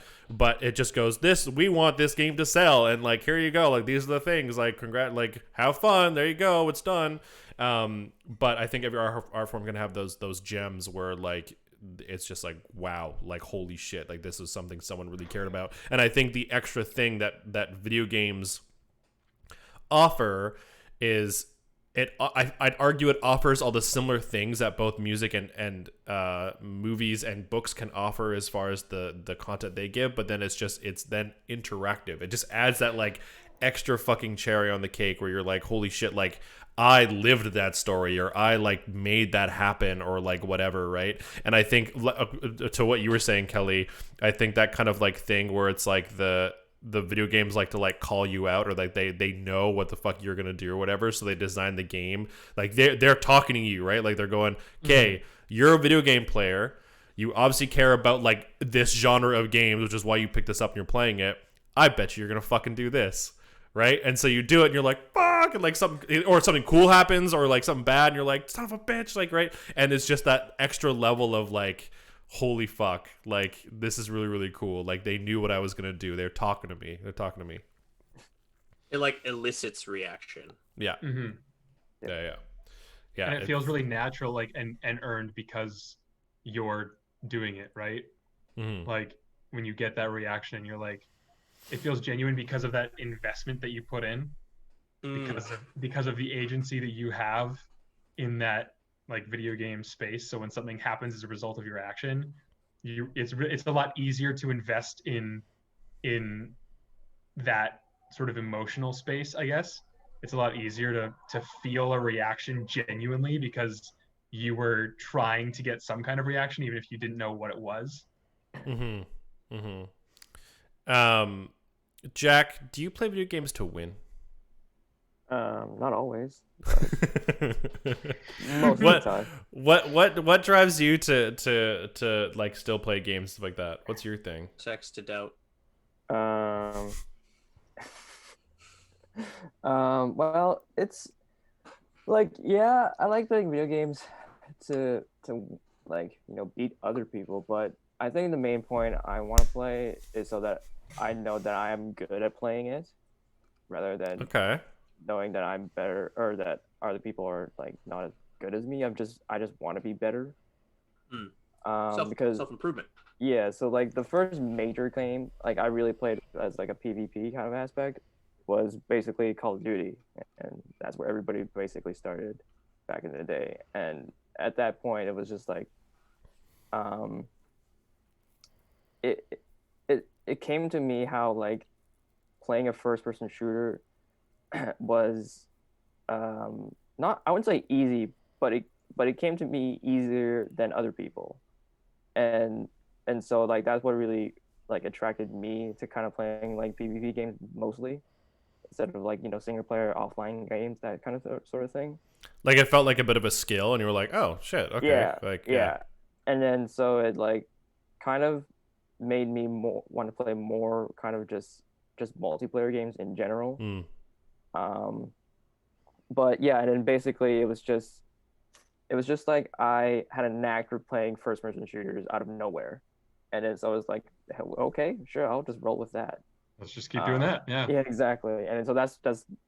it just goes, this, we want this game to sell, and like here you go, like these are the things, like like have fun, there you go, it's done. But I think every art form can have those gems where like it's just like wow, like holy shit, like this is something someone really cared about. And I think the extra thing that video games offer is I'd argue it offers all the similar things that both music and movies and books can offer as far as the content they give, but then it's then interactive. It just adds that like extra fucking cherry on the cake where you're like, holy shit, like I lived that story, or I like made that happen, or like whatever, right? And I think to what you were saying, Kelly, I think that kind of like thing where it's like the video games like to like call you out, or like they know what the fuck you're gonna do or whatever, so they design the game like they're talking to you, right? Like they're going, okay, you're a video game player, you obviously care about like this genre of games, which is why you picked this up and you're playing it. I bet you're gonna fucking do this, right? And so you do it and you're like fuck, and like something cool happens, or like something bad and you're like son of a bitch, like, right? And it's just that extra level of like, holy fuck, like this is really really cool, like they knew what I was gonna do, they're talking to me. It like elicits reaction. Yeah. Mm-hmm. Yeah, And it feels really natural, like and earned because you're doing it, right? mhm. Like when you get that reaction and you're like, it feels genuine because of that investment that you put in, because of the agency that you have in that like video game space. So when something happens as a result of your action, it's a lot easier to invest in that sort of emotional space, I guess. It's a lot easier to feel a reaction genuinely because you were trying to get some kind of reaction even if you didn't know what it was. Jack, do you play video games to win? Not always. Most of the time. What drives you to like still play games like that? What's your thing? Sex to doubt. Well, it's like, yeah, I like playing video games to like, you know, beat other people, but I think the main point I want to play is so that I know that I am good at playing it, rather than Okay. knowing that I'm better, or that other people are like not as good as me. I just want to be better. Because Self-improvement. yeah, so like the first major game like I really played as like a PvP kind of aspect was basically Call of Duty, and that's where everybody basically started back in the day. And at that point, it was just like, it came to me how like playing a first-person shooter was not, I wouldn't say easy, but it came to me easier than other people, and so like that's what really like attracted me to kind of playing like PvP games mostly. instead of like single player offline games, that kind of sort of thing. Like it felt like a bit of a skill, and you were like, oh shit, okay, Yeah, like yeah. And then so it like kind of made me more want to play more kind of just multiplayer games in general. Mm. But yeah, and then basically it was just like I had a knack for playing first person shooters out of nowhere. And then so I was like, okay, sure, I'll just roll with that. Let's just keep doing that. Yeah. Yeah, exactly. And so that's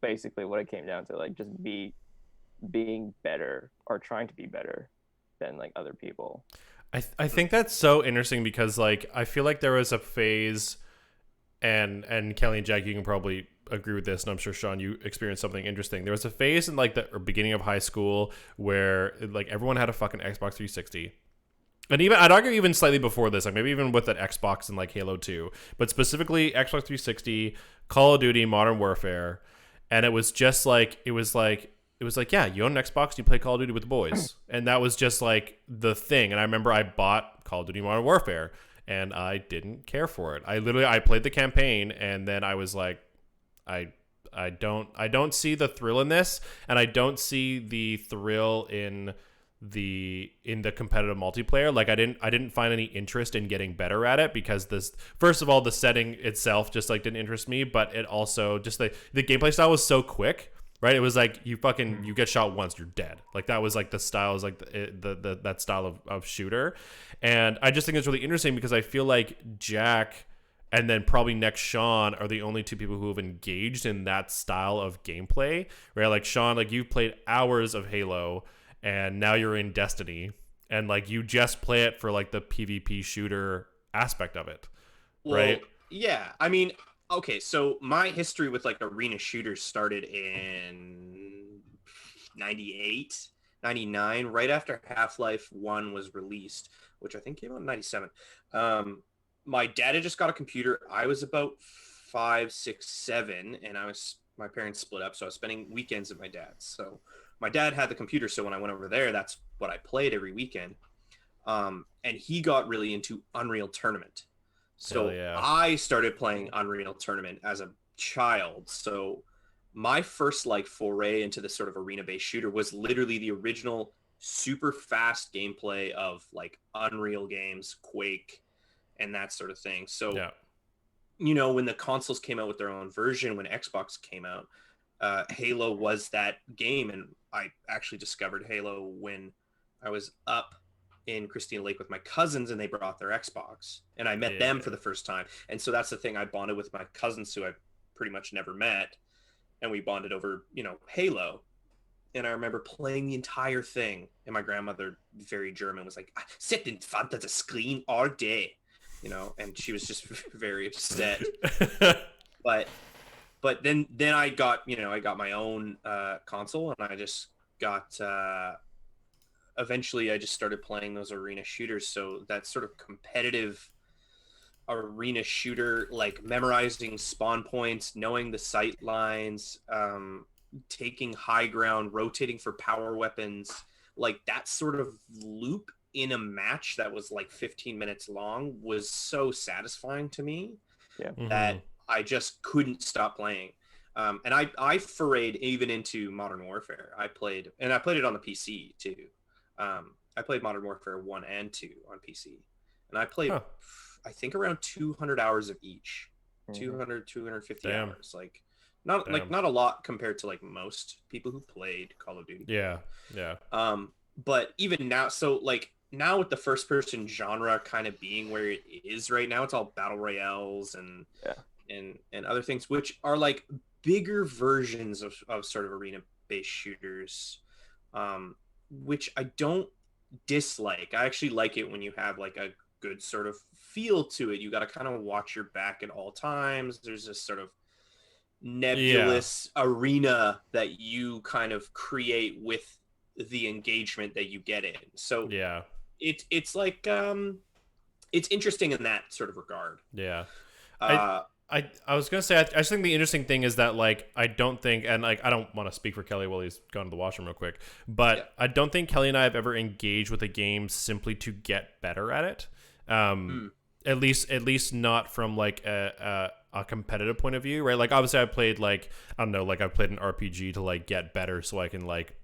basically what it came down to, like just being better or trying to be better than like other people. I think that's so interesting because like I feel like there was a phase, and Kelly and Jack, you can probably agree with this, and I'm sure Sean, you experienced something interesting. There was a phase in like the beginning of high school where like everyone had a fucking Xbox 360. And even I'd argue even slightly before this, like maybe even with that Xbox and like Halo 2, but specifically Xbox 360, Call of Duty, Modern Warfare, and it was like yeah, you own an Xbox, you play Call of Duty with the boys, and that was just like the thing. And I remember I bought Call of Duty Modern Warfare, and I didn't care for it. I played the campaign, and then I was like, I don't see the thrill in this, and I don't see the thrill in the competitive multiplayer. Like I didn't find any interest in getting better at it because first of all, the setting itself just like didn't interest me, but it also just the gameplay style was so quick, right? It was like you get shot once, you're dead. Like that was like the style, is like that style of shooter. And I just think it's really interesting because I feel like Jack and then probably next Sean are the only two people who have engaged in that style of gameplay, right? Like Sean, like you've played hours of Halo, and now you're in Destiny, and like you just play it for like the PvP shooter aspect of it, right? Yeah, I mean, okay, so my history with like arena shooters started in 98, 99, right after Half-Life 1 was released, which I think came out in 97. My dad had just got a computer. I was about 5, 6, 7, and my parents split up, so I was spending weekends at my dad's. So my dad had the computer, so when I went over there, that's what I played every weekend. And he got really into Unreal Tournament. So yeah. I started playing Unreal Tournament as a child. So my first like foray into this sort of arena-based shooter was literally the original super fast gameplay of like Unreal games, Quake, and that sort of thing. So, yeah. You know, when the consoles came out with their own version, when Xbox came out, Halo was that game. And I actually discovered Halo when I was up in Christina Lake with my cousins, and they brought their Xbox, and I met them for the first time. And so that's the thing. I bonded with my cousins who I pretty much never met, and we bonded over, Halo. And I remember playing the entire thing, and my grandmother, very German, was like, sit in front of the screen all day, and she was just very upset. But then I got, I got my own console, and I just got, eventually I just started playing those arena shooters. So that sort of competitive arena shooter, like memorizing spawn points, knowing the sight lines, taking high ground, rotating for power weapons, like that sort of loop in a match that was like 15 minutes long was so satisfying to me that I just couldn't stop playing. And I forayed even into Modern Warfare. I played it on the PC too. I played Modern Warfare 1 and 2 on PC, and I played I think around 200 hours of each. 250 hours, like not a lot compared to like most people who played Call of Duty. But even now, so like now with the first person genre kind of being where it is right now, it's all battle royales and other things, which are like bigger versions of sort of arena based shooters, which I don't dislike. I actually like it when you have like a good sort of feel to it. You got to kind of watch your back at all times. There's this sort of nebulous arena that you kind of create with the engagement that you get in. So it's like it's interesting in that sort of regard. I was gonna say, I just think the interesting thing is that like I don't think, and like I don't want to speak for Kelly while he's gone to the washroom real quick, but I don't think Kelly and I have ever engaged with a game simply to get better at it. At least not from like a a competitive point of view, right? Like obviously I played like, I don't know, like I played an RPG to like get better so I can like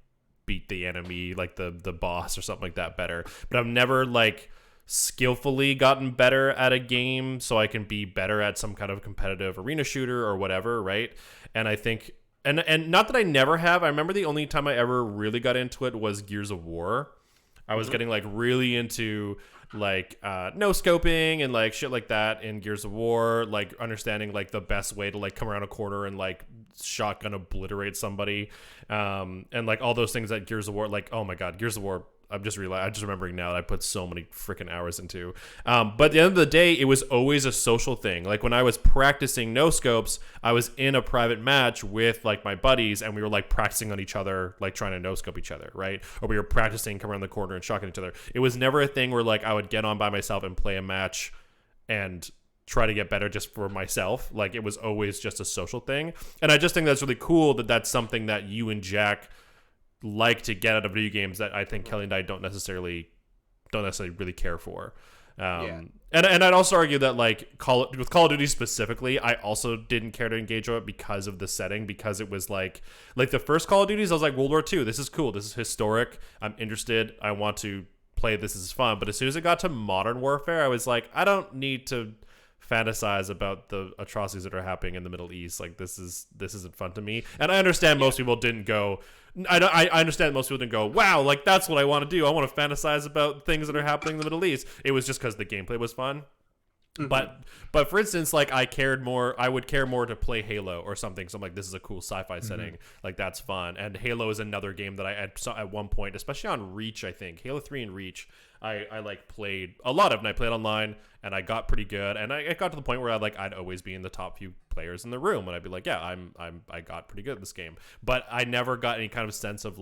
beat the enemy, like the boss or something like that better. But I've never like skillfully gotten better at a game so I can be better at some kind of competitive arena shooter or whatever, right? And I think and not that I never have. I remember the only time I ever really got into it was Gears of War. I was getting like really into like no scoping and like shit like that in Gears of War, like understanding like the best way to like come around a corner and like shotgun obliterate somebody, and like all those things that Gears of War, like oh my god, Gears of War. I'm just remembering now that I put so many freaking hours into. But at the end of the day, it was always a social thing. Like when I was practicing no scopes, I was in a private match with like my buddies, and we were like practicing on each other, like trying to no scope each other, right? Or we were practicing come around the corner and shotgun each other. It was never a thing where like I would get on by myself and play a match and try to get better just for myself. Like it was always just a social thing, and I just think that's really cool that that's something that you and Jack like to get out of video games that I think Kelly and I don't necessarily really care for. And I'd also argue that like with Call of Duty specifically, I also didn't care to engage with it because of the setting, because it was like the first Call of Duties, I was like World War II, this is cool, this is historic, I'm interested, I want to play, this is fun. But as soon as it got to Modern Warfare, I was like, I don't need to fantasize about the atrocities that are happening in the Middle East. Like this isn't fun to me. And I understand most people didn't go. I understand most people didn't go, wow, like that's what I want to do. I want to fantasize about things that are happening in the Middle East. It was just because the gameplay was fun. But for instance, like I would care more to play Halo or something. So I'm like, this is a cool sci-fi setting. Like that's fun. And Halo is another game that I saw at one point, especially on Reach, I think. Halo 3 and Reach, I like played a lot of, and I played online and I got pretty good. And I got to the point where I'd always be in the top few players in the room, and I'd be like, yeah, I got pretty good at this game. But I never got any kind of sense of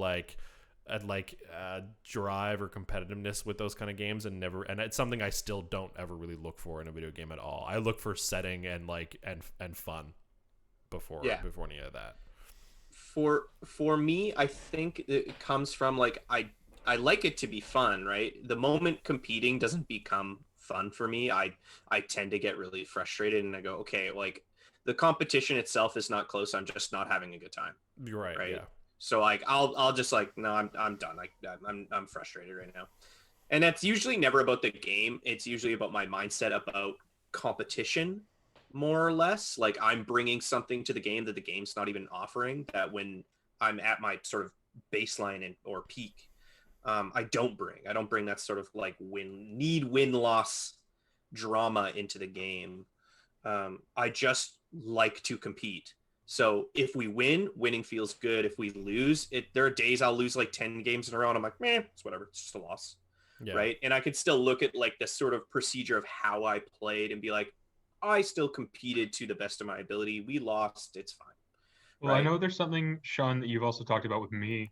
drive or competitiveness with those kind of games, and it's something I still don't ever really look for in a video game at all. I look for setting and and fun before any of that. For me, I think it comes from like I like it to be fun, right? The moment competing doesn't become fun for me, I tend to get really frustrated, and I go, okay, like the competition itself is not close, I'm just not having a good time. You're right? Yeah. So like I'll just like, no, I'm done. Like I'm frustrated right now. And that's usually never about the game. It's usually about my mindset about competition, more or less. Like I'm bringing something to the game that the game's not even offering, that when I'm at my sort of baseline or peak, I don't bring that sort of like win-loss drama into the game. I just like to compete. So if we win, winning feels good. If we lose, there are days I'll lose like 10 games in a row, and I'm like, man, it's whatever. It's just a loss. Yeah. Right. And I could still look at like the sort of procedure of how I played and be like, I still competed to the best of my ability. We lost. It's fine. Well, right? I know there's something, Sean, that you've also talked about with me.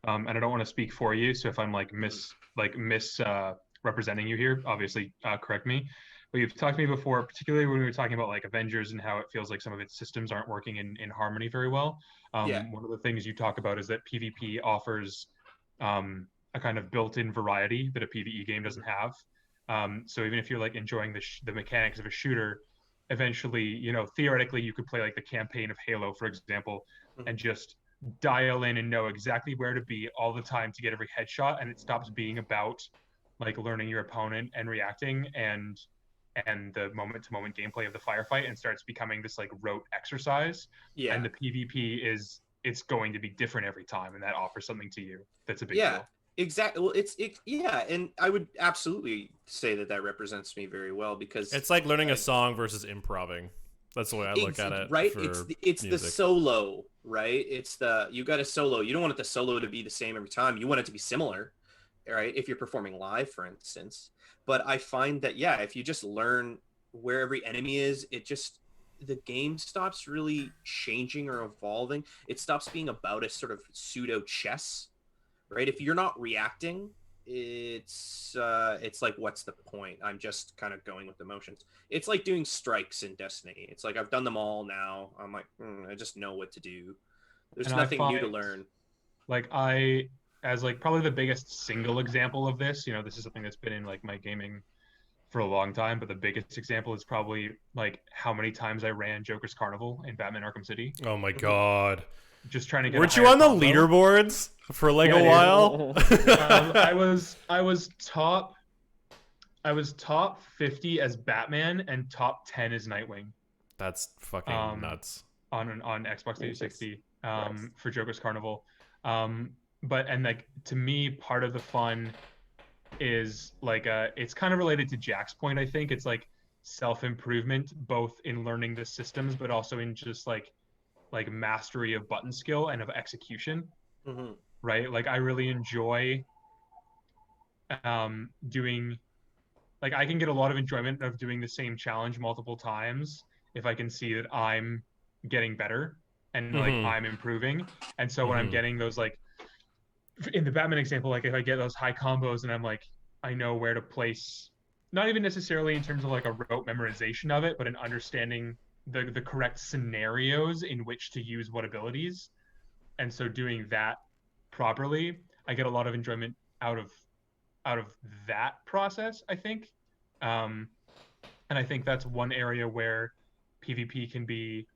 And I don't want to speak for you. So if I'm representing you here, obviously correct me. But you've talked to me before, particularly when we were talking about like Avengers and how it feels like some of its systems aren't working in harmony very well. One of the things you talk about is that PvP offers a kind of built-in variety that a PvE game doesn't have. So even if you're like enjoying the mechanics of a shooter, eventually, theoretically you could play like the campaign of Halo, for example, and just dial in and know exactly where to be all the time to get every headshot, and it stops being about like learning your opponent and reacting and the moment-to-moment gameplay of the firefight, and starts becoming this like rote exercise. Yeah. And the PvP it's going to be different every time, and that offers something to you that's a big deal. Exactly. Well, and I would absolutely say that represents me very well, because it's like learning a song versus improving. That's the way I look at it. Right? It's the solo, right? You got a solo. You don't want the solo to be the same every time. You want it to be similar, right? If you're performing live, for instance. But I find that, if you just learn where every enemy is, the game stops really changing or evolving. It stops being about a sort of pseudo chess, right? If you're not reacting, it's like, what's the point? I'm just kind of going with the motions. It's like doing strikes in Destiny. It's like, I've done them all now. I'm like, I just know what to do. There's nothing new to learn. Like as like probably the biggest single example of this, this is something that's been in like my gaming for a long time, but the biggest example is probably like how many times I ran Joker's Carnival in Batman Arkham City, Oh my god. just trying to get. Weren't a you higher on the combo. leaderboards for like Yeah, a dude. while? I was top 50 as Batman and top 10 as Nightwing That's fucking Um, nuts. on Xbox 360 Nice. for Joker's Carnival. But and like to me, part of the fun is like it's kind of related to Jack's point. I think it's like self-improvement, both in learning the systems, but also in just like mastery of button skill and of execution. Mhm. Right? Like I really enjoy doing, like I can get a lot of enjoyment of doing the same challenge multiple times if I can see that I'm getting better and like Mhm. I'm improving. And so when I'm Mhm. getting those, like in the Batman example, like if I get those high combos and I'm like, I know where to place, not even necessarily in terms of like a rote memorization of it, but in understanding the correct scenarios in which to use what abilities. And so doing that properly, I get a lot of enjoyment out of that process, I think. And I think that's one area where PvP can be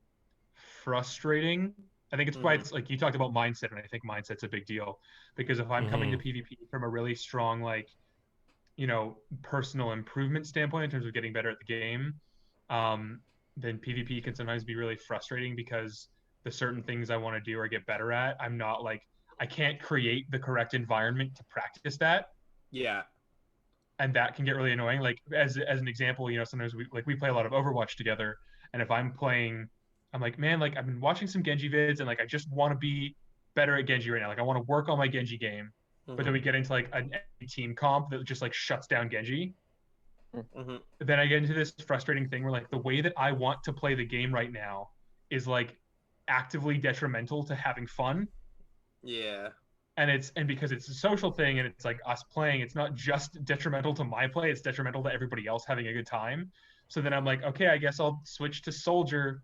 frustrating. I think it's why it's like you talked about mindset, and I think mindset's a big deal because if I'm coming to PvP from a really strong, like, personal improvement standpoint in terms of getting better at the game, then PvP can sometimes be really frustrating because the certain things I want to do or get better at, I'm not like, I can't create the correct environment to practice that. Yeah. And that can get really annoying. Like as an example, sometimes we play a lot of Overwatch together, and if I'm playing, I'm like, man, like I've been watching some Genji vids, and like I just want to be better at Genji right now. Like I want to work on my Genji game, but then we get into like a team comp that just like shuts down Genji. Mhm. Then I get into this frustrating thing where like the way that I want to play the game right now is like actively detrimental to having fun. Yeah. And because it's a social thing and it's like us playing, it's not just detrimental to my play, it's detrimental to everybody else having a good time. So then I'm like, okay, I guess I'll switch to soldier.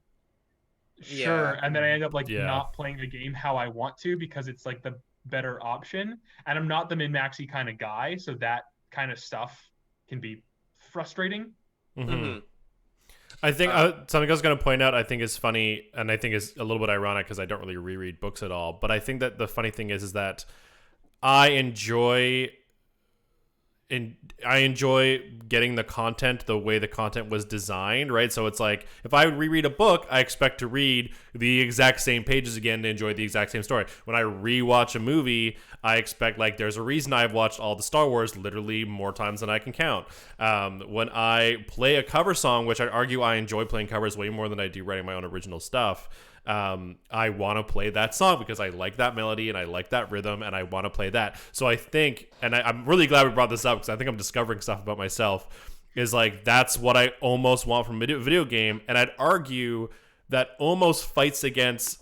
Sure. Yeah. And then I end up like Yeah. not playing the game how I want to because it's like the better option. And I'm not the min-maxy kind of guy, so that kind of stuff can be frustrating. Mhm. I think something I was going to point out, I think is funny, and I think is a little bit ironic because I don't really reread books at all. But I think that the funny thing is that I enjoy getting the content the way the content was designed, right? So it's like if I reread a book, I expect to read the exact same pages again to enjoy the exact same story. When I rewatch a movie, I expect, like, there's a reason I've watched all the Star Wars literally more times than I can count. When I play a cover song, which I'd argue I enjoy playing covers way more than I do writing my own original stuff, I want to play that song because I like that melody and I like that rhythm and I want to play that. So I think, and I'm really glad we brought this up because I think I'm discovering stuff about myself, is like that's what I almost want from a video game. And I'd argue that almost fights against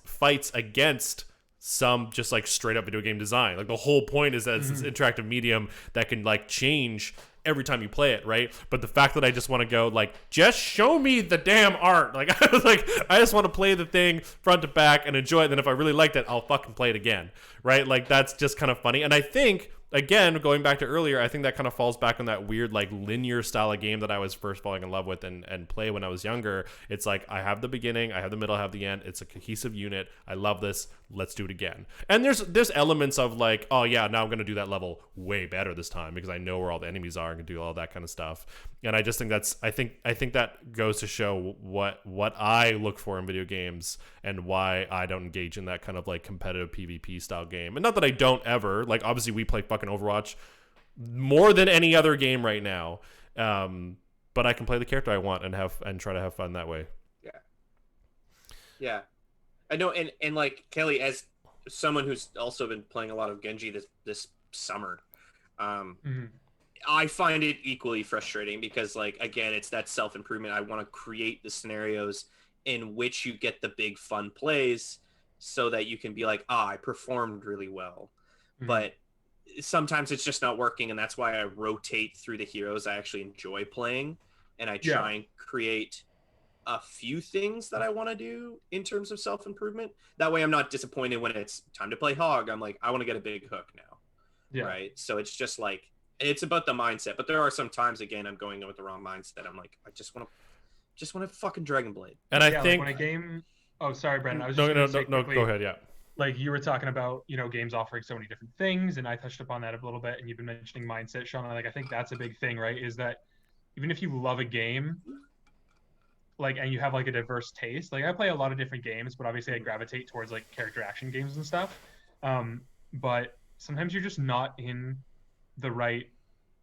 some just like straight up video game design. Like the whole point is that it's this interactive medium that can like change every time you play it, right? But the fact that I just want to go like, just show me the damn art. Like I was like, I just want to play the thing front to back and enjoy it. And then if I really liked it, I'll fucking play it again, right? Like that's just kind of funny. And I think, again, going back to earlier, I think that kind of falls back on that weird like linear style of game that I was first falling in love with and play when I was younger. It's like I have the beginning, I have the middle, I have the end. It's a cohesive unit. I love this. Let's do it again. And there's elements of like, oh yeah, now I'm gonna do that level way better this time because I know where all the enemies are and can do all that kind of stuff. And I just think I think that goes to show what I look for in video games and why I don't engage in that kind of like competitive PvP style game. And not that I don't ever, like obviously we play fucking Overwatch more than any other game right now. But I can play the character I want and try to have fun that way. Yeah. I know, and like Kelly, as someone who's also been playing a lot of Genji this summer, I find it equally frustrating because, like, again, it's that self-improvement. I want to create the scenarios in which you get the big fun plays so that you can be like, I performed really well. But sometimes it's just not working, and that's why I rotate through the heroes I actually enjoy playing, and I try and create a few things that I want to do in terms of self-improvement. That way I'm not disappointed when it's time to play Hog. I'm like, I want to get a big hook now. Right? So it's just like, It's about the mindset, but there are some times again I'm going in with the wrong mindset. I'm like, I just want to fucking Dragon Blade. And I Yeah, think like when a game. Oh, sorry, Brendan. I was no, just no, gonna say no, quickly, go ahead. Yeah. like you were talking about, games offering so many different things, and I touched upon that a little bit, and you've been mentioning mindset, Sean. Like I think that's a big thing, right? Is that even if you love a game, like, and you have like a diverse taste, like I play a lot of different games, but obviously I gravitate towards like character action games and stuff. But sometimes you're just not in the right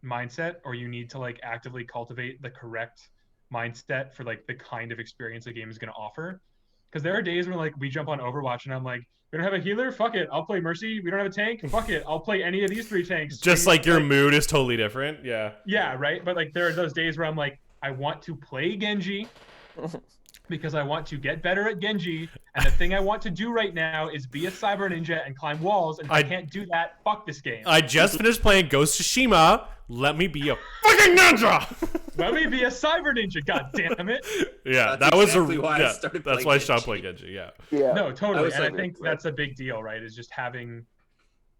mindset, or you need to like actively cultivate the correct mindset for like the kind of experience a game is going to offer. Because there are days when like we jump on Overwatch and I'm like, we don't have a healer, fuck it, I'll play Mercy. We don't have a tank, fuck it, I'll play any of these 3 tanks. Just like your mood is totally different. Yeah. Yeah, right. But like there are those days where I'm like, I want to play Genji because I want to get better at Genji, and the thing I want to do right now is be a cyber ninja and climb walls, and if I can't do that, fuck this game. I just finished playing Ghost of Tsushima. Let me be a fucking ninja. Let me be a cyber ninja, god damn it. Yeah, That's that was exactly why I started that's playing why I stopped Genji. playing Genji. Yeah. Yeah. No, totally. was And I like- think that's a big deal, right? Is just having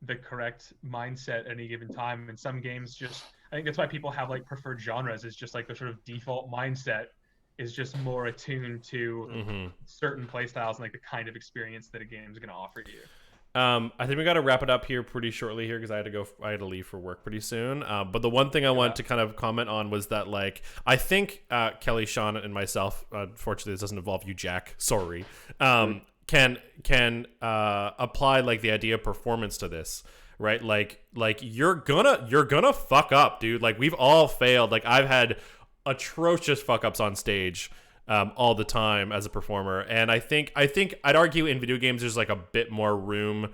the correct mindset at any given time. And some games just, I think that's why people have like preferred genres, is just like the sort of default mindset is just more attuned to Mm-hmm. certain play styles and like the kind of experience that a game is going to offer you. I think we got to wrap it up here pretty shortly here because I had to leave for work pretty soon. But the one thing I wanted to kind of comment on was that, like, I think Kelly, Sean, and myself, unfortunately this doesn't involve you, Jack, sorry, can apply like the idea of performance to this, right? Like you're gonna fuck up, dude. Like we've all failed. Like I've had atrocious fuck ups on stage all the time as a performer, and I think I'd argue in video games there's like a bit more room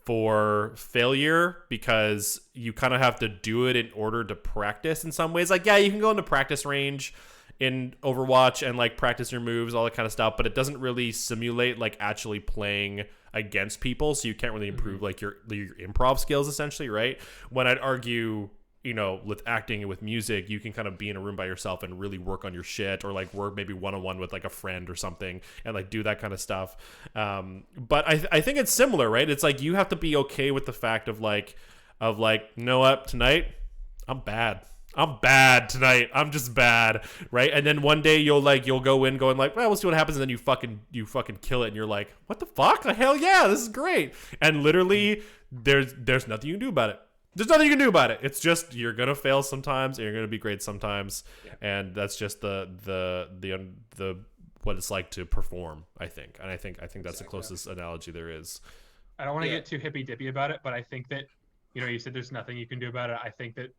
for failure because you kind of have to do it in order to practice in some ways. Like, yeah, you can go into practice range in Overwatch and like practice your moves, all that kind of stuff, but it doesn't really simulate like actually playing against people, so you can't really improve like your improv skills essentially, right? When I'd argue, you know, with acting and with music, you can kind of be in a room by yourself and really work on your shit, or like work maybe one-on-one with like a friend or something and like do that kind of stuff. But I think it's similar, right? It's like you have to be okay with the fact of like, you know what, tonight I'm bad tonight. I'm just bad, right? And then one day you'll go in going like, well, we'll see what happens, and then you fucking kill it, and you're like, what the fuck? Hell yeah, this is great. And literally, there's nothing you can do about it. There's nothing you can do about it. It's just you're gonna fail sometimes, and you're gonna be great sometimes, and that's just the what it's like to perform. I think, and I think that's the closest analogy there is. I don't want to get too hippy dippy about it, but I think that, you said there's nothing you can do about it. I think that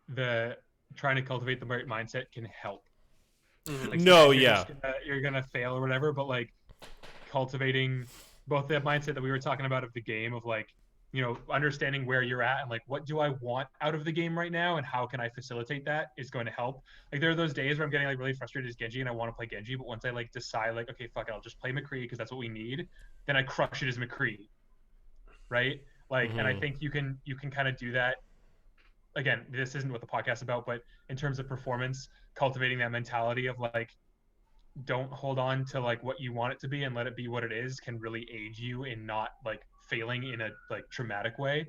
the trying to cultivate the right mindset can help. Like, No, sometimes yeah. you're gonna fail or whatever, but like cultivating both that mindset that we were talking about of the game, of like, understanding where you're at and like, what do I want out of the game right now and how can I facilitate that is going to help. Like there are those days where I'm getting like really frustrated as Genji and I want to play Genji, but once I like decide like, okay, fuck it, I'll just play McCree because that's what we need, then I crush it as McCree, right? Like, and I think you can kind of do that. Again, this isn't what the podcast is about, but in terms of performance, cultivating that mentality of like, don't hold on to like what you want it to be and let it be what it is can really aid you in not like failing in a like traumatic way.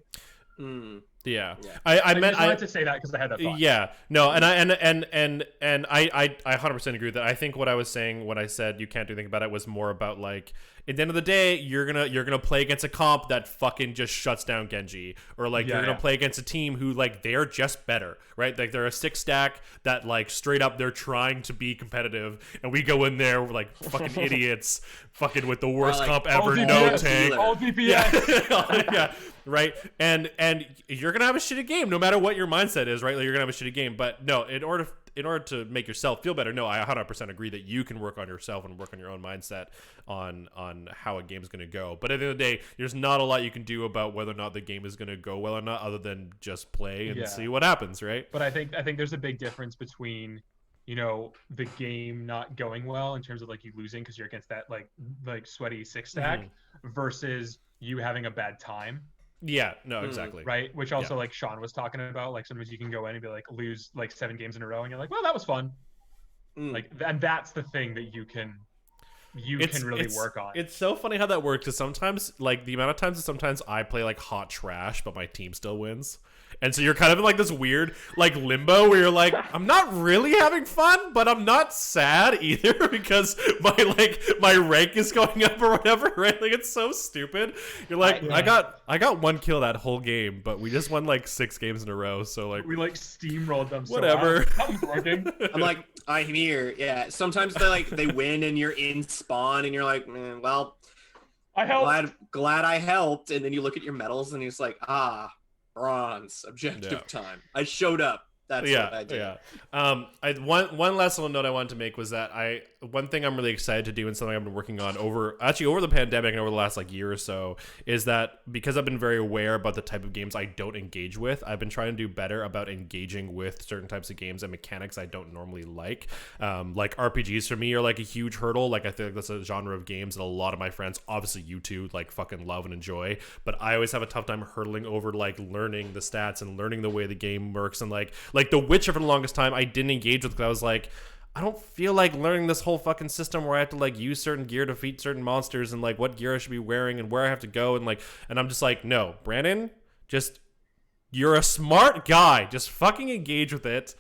Yeah. Yeah. I Just meant wanted to say that because I had that thought. Yeah, no, and I 100% agree with that. I think what I was saying when I said you can't do anything about it was more about like, at the end of the day, you're gonna play against a comp that fucking just shuts down Genji, or like you're gonna play against a team who like they're just better, right? Like they're a 6 stack that like straight up they're trying to be competitive, and we go in there we're like fucking idiots, fucking with the worst like, comp all ever, DPS, no tank. all DPS. Yeah. Yeah, right. And you're gonna have a shitty game no matter what your mindset is, right? Like you're gonna have a shitty game. But no, in order to make yourself feel better, no, I 100% agree that you can work on yourself and work on your own mindset on how a game's gonna go. But at the end of the day, there's not a lot you can do about whether or not the game is gonna go well or not, other than just play and see what happens, right? But I think there's a big difference between the game not going well in terms of like you losing because you're against that like sweaty 6 stack versus you having a bad time. Yeah, no, exactly. Right, which also like Sean was talking about, like sometimes you can go in and be like lose like 7 games in a row and you're like, well, that was fun. Like, and that's the thing that you can really work on. It's so funny how that works, because sometimes like the amount of times that sometimes I play like hot trash but my team still wins, And so you're kind of in like this weird like limbo where you're like, I'm not really having fun, but I'm not sad either because my rank is going up or whatever, right? Like it's so stupid. You're like, I got 1 kill that whole game, but we just won like 6 games in a row, so like We like steamrolled them. whatever. So that was working. I'm like, I'm here. Yeah. Sometimes they win and you're in spawn and you're like, well, I helped. glad I helped. And then you look at your medals and it's like, bronze, objective time. I showed up. That's what I did. Yeah. One last little note I wanted to make was that one thing I'm really excited to do and something I've been working on over the pandemic and over the last like year or so is that because I've been very aware about the type of games I don't engage with, I've been trying to do better about engaging with certain types of games and mechanics I don't normally like. Like RPGs for me are like a huge hurdle. Like I feel like that's a genre of games that a lot of my friends, obviously you two, like fucking love and enjoy. But I always have a tough time hurdling over like learning the stats and learning the way the game works and like The Witcher for the longest time I didn't engage with because I was like, I don't feel like learning this whole fucking system where I have to like use certain gear to defeat certain monsters and like what gear I should be wearing and where I have to go and I'm just like, no, Brandon, you're a smart guy. Just fucking engage with it.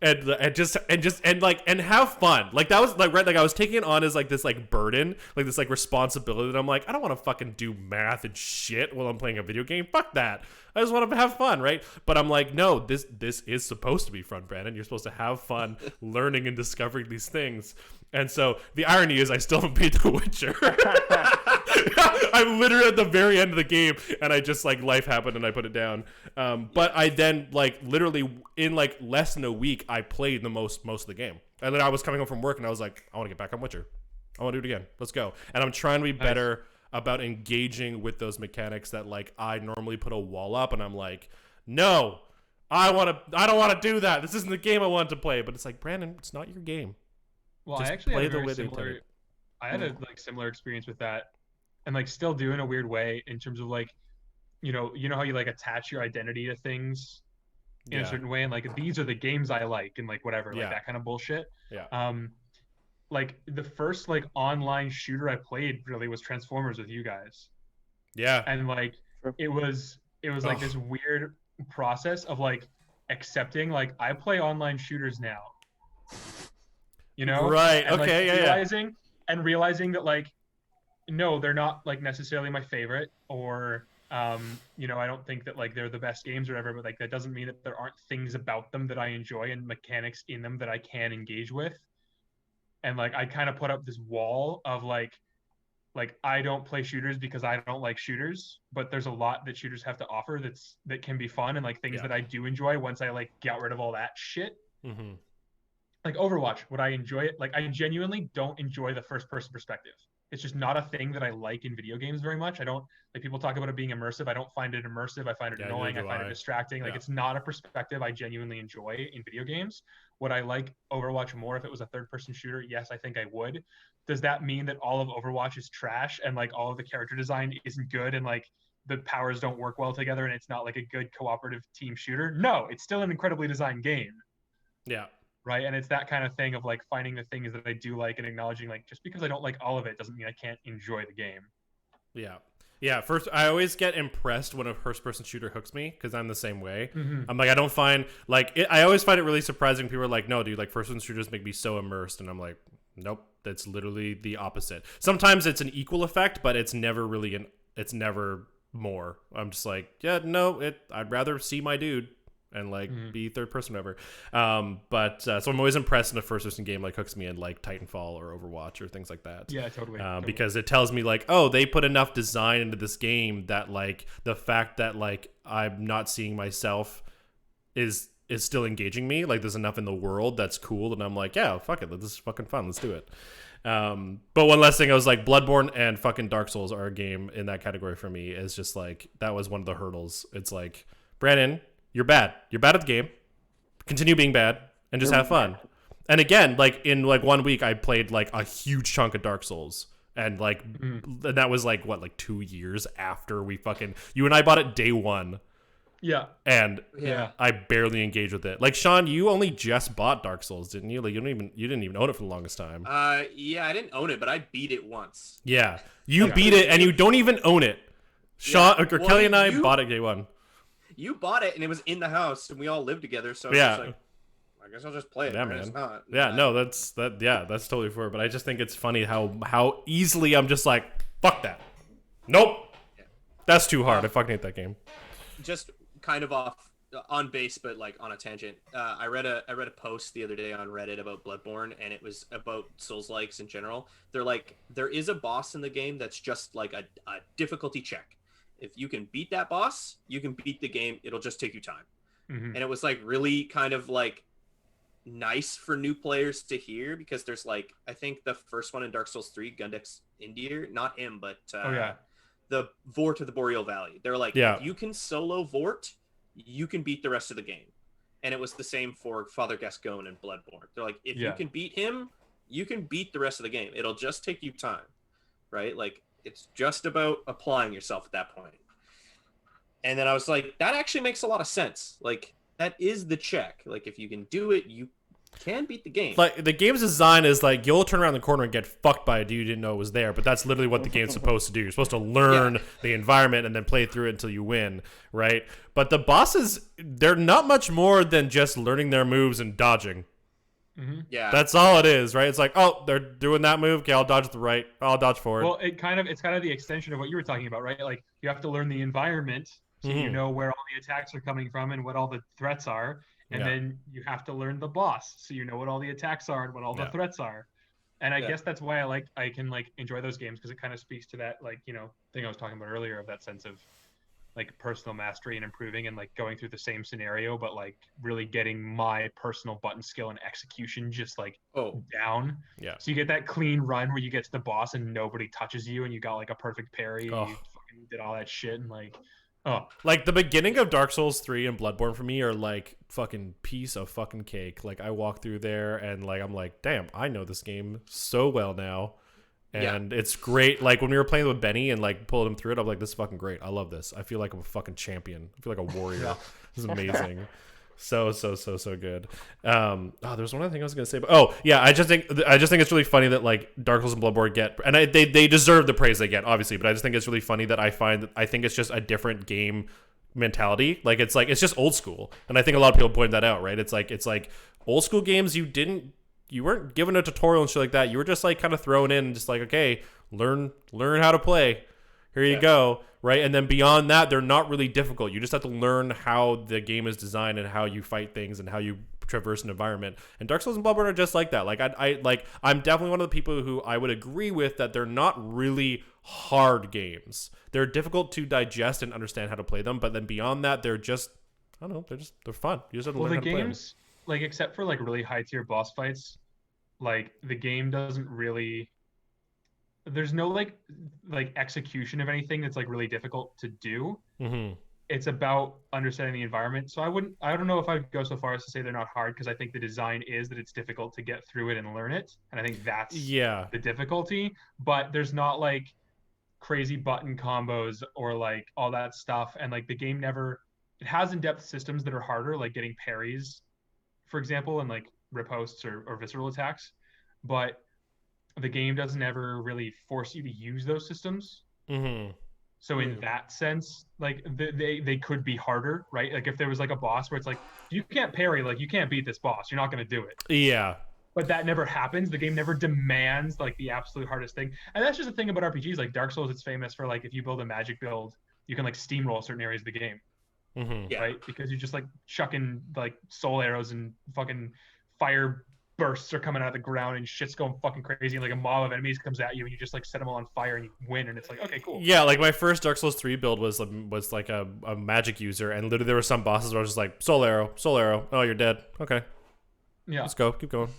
And have fun. Like that was like right. Like I was taking it on as like this like burden, like this like responsibility that I'm like, I don't want to fucking do math and shit while I'm playing a video game. Fuck that. I just want to have fun, right? But I'm like, no, this is supposed to be fun, Brandon. You're supposed to have fun learning and discovering these things. And so the irony is I still haven't beat The Witcher. I'm literally at the very end of the game and I just like life happened and I put it down. But I then like literally in like less than a week I played the most of the game. And then I was coming home from work and I was like, I want to get back on Witcher. I want to do it again. Let's go. And I'm trying to be better about engaging with those mechanics that like I normally put a wall up and I'm like, no, I don't want to do that. This isn't the game I wanted to play. But it's like, Brandon, it's not your game. Well, Just I actually play had a the very way they similar. intended. I had a like similar experience with that, and like still do in a weird way in terms of like, you know how you like attach your identity to things in a certain way, and like these are the games I like, and like whatever, like that kind of bullshit. Yeah. Like the first like online shooter I played really was Transformers with you guys. Yeah. And like it was like this weird process of like accepting like I play online shooters now. You know? Right. And, okay. Like, realizing that like no, they're not like necessarily my favorite or you know, I don't think that like they're the best games or whatever, but like that doesn't mean that there aren't things about them that I enjoy and mechanics in them that I can engage with. And like I kind of put up this wall of like I don't play shooters because I don't like shooters, but there's a lot that shooters have to offer that can be fun and like things that I do enjoy once I like get rid of all that shit. Mm-hmm. Like Overwatch, would I enjoy it? Like I genuinely don't enjoy the first person perspective. It's just not a thing that I like in video games very much. I don't like people talk about it being immersive. I don't find it immersive. I find it annoying. I find it distracting. Like it's not a perspective I genuinely enjoy in video games. Would I like Overwatch more if it was a third person shooter? Yes, I think I would. Does that mean that all of Overwatch is trash and like all of the character design isn't good and like the powers don't work well together and it's not like a good cooperative team shooter? No, it's still an incredibly designed game. Yeah. Right. And it's that kind of thing of like finding the things that I do like and acknowledging like just because I don't like all of it doesn't mean I can't enjoy the game. Yeah. Yeah. First, I always get impressed when a first person shooter hooks me because I'm the same way. Mm-hmm. I'm like, I don't find like it, I always find it really surprising. People are like, no, dude, like first person shooters make me so immersed. And I'm like, nope, that's literally the opposite. Sometimes it's an equal effect, but it's never really it's never more. I'm just like, yeah, no, I'd rather see my dude. And like be third person, whatever. So I'm always impressed in a first person game like hooks me in like Titanfall or Overwatch or things like that. Yeah, totally. Because it tells me like, oh, they put enough design into this game that like the fact that like I'm not seeing myself is still engaging me. Like there's enough in the world that's cool, and I'm like, yeah, fuck it, this is fucking fun. Let's do it. But one last thing, I was like, Bloodborne and fucking Dark Souls are a game in that category for me. Is just like that was one of the hurdles. It's like, Brandon, you're bad. You're bad at the game. Continue being bad and just have fun. And again, like in like 1 week, I played like a huge chunk of Dark Souls, and like and that was like what, like 2 years after you and I bought it day one. Yeah. And I barely engaged with it. Like Sean, you only just bought Dark Souls, didn't you? Like you didn't even own it for the longest time. Yeah, I didn't own it, but I beat it once. Yeah, you beat it, and you don't even own it. Sean or Kelly and I bought it day one. you bought it and it was in the house and we all lived together. So Yeah. it's like, I guess I'll just play it. Yeah, Right? It's man. not. Yeah, no, that's totally fair. But I just think it's funny how easily I'm just like, fuck that. Nope. Yeah. That's too hard. I fucking hate that game. Just kind of off on base, but like on a tangent. I read a post the other day on Reddit about Bloodborne, and it was about Souls-likes in general. They're like, there is a boss in the game that's just like a difficulty check. If you can beat that boss, you can beat the game. It'll just take you time. Mhm. And it was like really kind of like nice for new players to hear, because there's like, I think the first one in Dark Souls 3, Gundex Indir, not him, but the Vort of the Boreal Valley. They're like, Yeah. if you can solo Vort, you can beat the rest of the game. And it was the same for Father Gascoigne and Bloodborne. They're like, if you can beat him, you can beat the rest of the game. It'll just take you time, right? Like, it's just about applying yourself at that point. And then I was like, that actually makes a lot of sense. Like, that is the check. Like, if you can do it, you can beat the game. Like, the game's design is like, you'll turn around the corner and get fucked by a dude you didn't know was there, but that's literally what the game's supposed to do. You're supposed to learn the environment and then play through it until you win, right? But the bosses, they're not much more than just learning their moves and dodging. Mm-hmm. Yeah. That's all it is, right? It's like, oh, they're doing that move. Okay, I'll dodge to the right. I'll dodge forward. Well, it's kind of the extension of what you were talking about, right? Like, you have to learn the environment so you know where all the attacks are coming from and what all the threats are. And then you have to learn the boss so you know what all the attacks are and what all the threats are. And I guess that's why I can enjoy those games, because it kind of speaks to that thing I was talking about earlier, of that sense of like personal mastery and improving and like going through the same scenario, but like really getting my personal button skill and execution just down. Yeah. So you get that clean run where you get to the boss and nobody touches you and you got like a perfect parry and you fucking did all that shit and like the beginning of Dark Souls 3 and Bloodborne for me are like fucking piece of fucking cake. Like, I walk through there and like I'm like, damn, I know this game so well now. And it's great. Like, when we were playing with Benny and like pulling him through it, I'm like, this is fucking great. I love this. I feel like I'm a fucking champion. I feel like a warrior. This is amazing. So good. There's one other thing I was gonna say, but I just think it's really funny that like Dark Souls and Bloodborne get, and they deserve the praise they get, obviously, but I just think it's really funny that I think it's just a different game mentality. Like, it's just old school, and I think a lot of people point that out, right? It's like old school games, you weren't given a tutorial and shit like that. You were just like kind of thrown in, just like, okay, learn how to play. Here you go, right? And then beyond that, they're not really difficult. You just have to learn how the game is designed and how you fight things and how you traverse an environment. And Dark Souls and Bloodborne are just like that. Like, I'm definitely one of the people who I would agree with that they're not really hard games. They're difficult to digest and understand how to play them, but then beyond that, they're just, I don't know, they're fun. You just have to learn how to play them. Games, like, except for like really high tier boss fights, like the game doesn't really, there's no like execution of anything that's like really difficult to do. Mm-hmm. It's about understanding the environment. So I don't know if I'd go so far as to say they're not hard, because I think the design is that it's difficult to get through it and learn it. And I think that's the difficulty. But there's not like crazy button combos or like all that stuff. And like the game it has in-depth systems that are harder, like getting parries, for example, and like ripostes or visceral attacks. But the game doesn't ever really force you to use those systems. Mm-hmm. So in that sense, like they could be harder, right? Like if there was like a boss where it's like, you can't parry, like you can't beat this boss, you're not going to do it. Yeah. But that never happens. The game never demands like the absolute hardest thing. And that's just the thing about RPGs. Like Dark Souls, it's famous for like, if you build a magic build, you can like steamroll certain areas of the game. Mm-hmm. Right? Because you're just like chucking like soul arrows and fucking fire bursts are coming out of the ground and shit's going fucking crazy and like a mob of enemies comes at you and you just like set them all on fire and you win, and it's like, okay, cool. Yeah, like my first Dark Souls 3 build was like a magic user, and literally there were some bosses where I was just like, soul arrow, oh, you're dead. Okay. Yeah. Let's go. Keep going.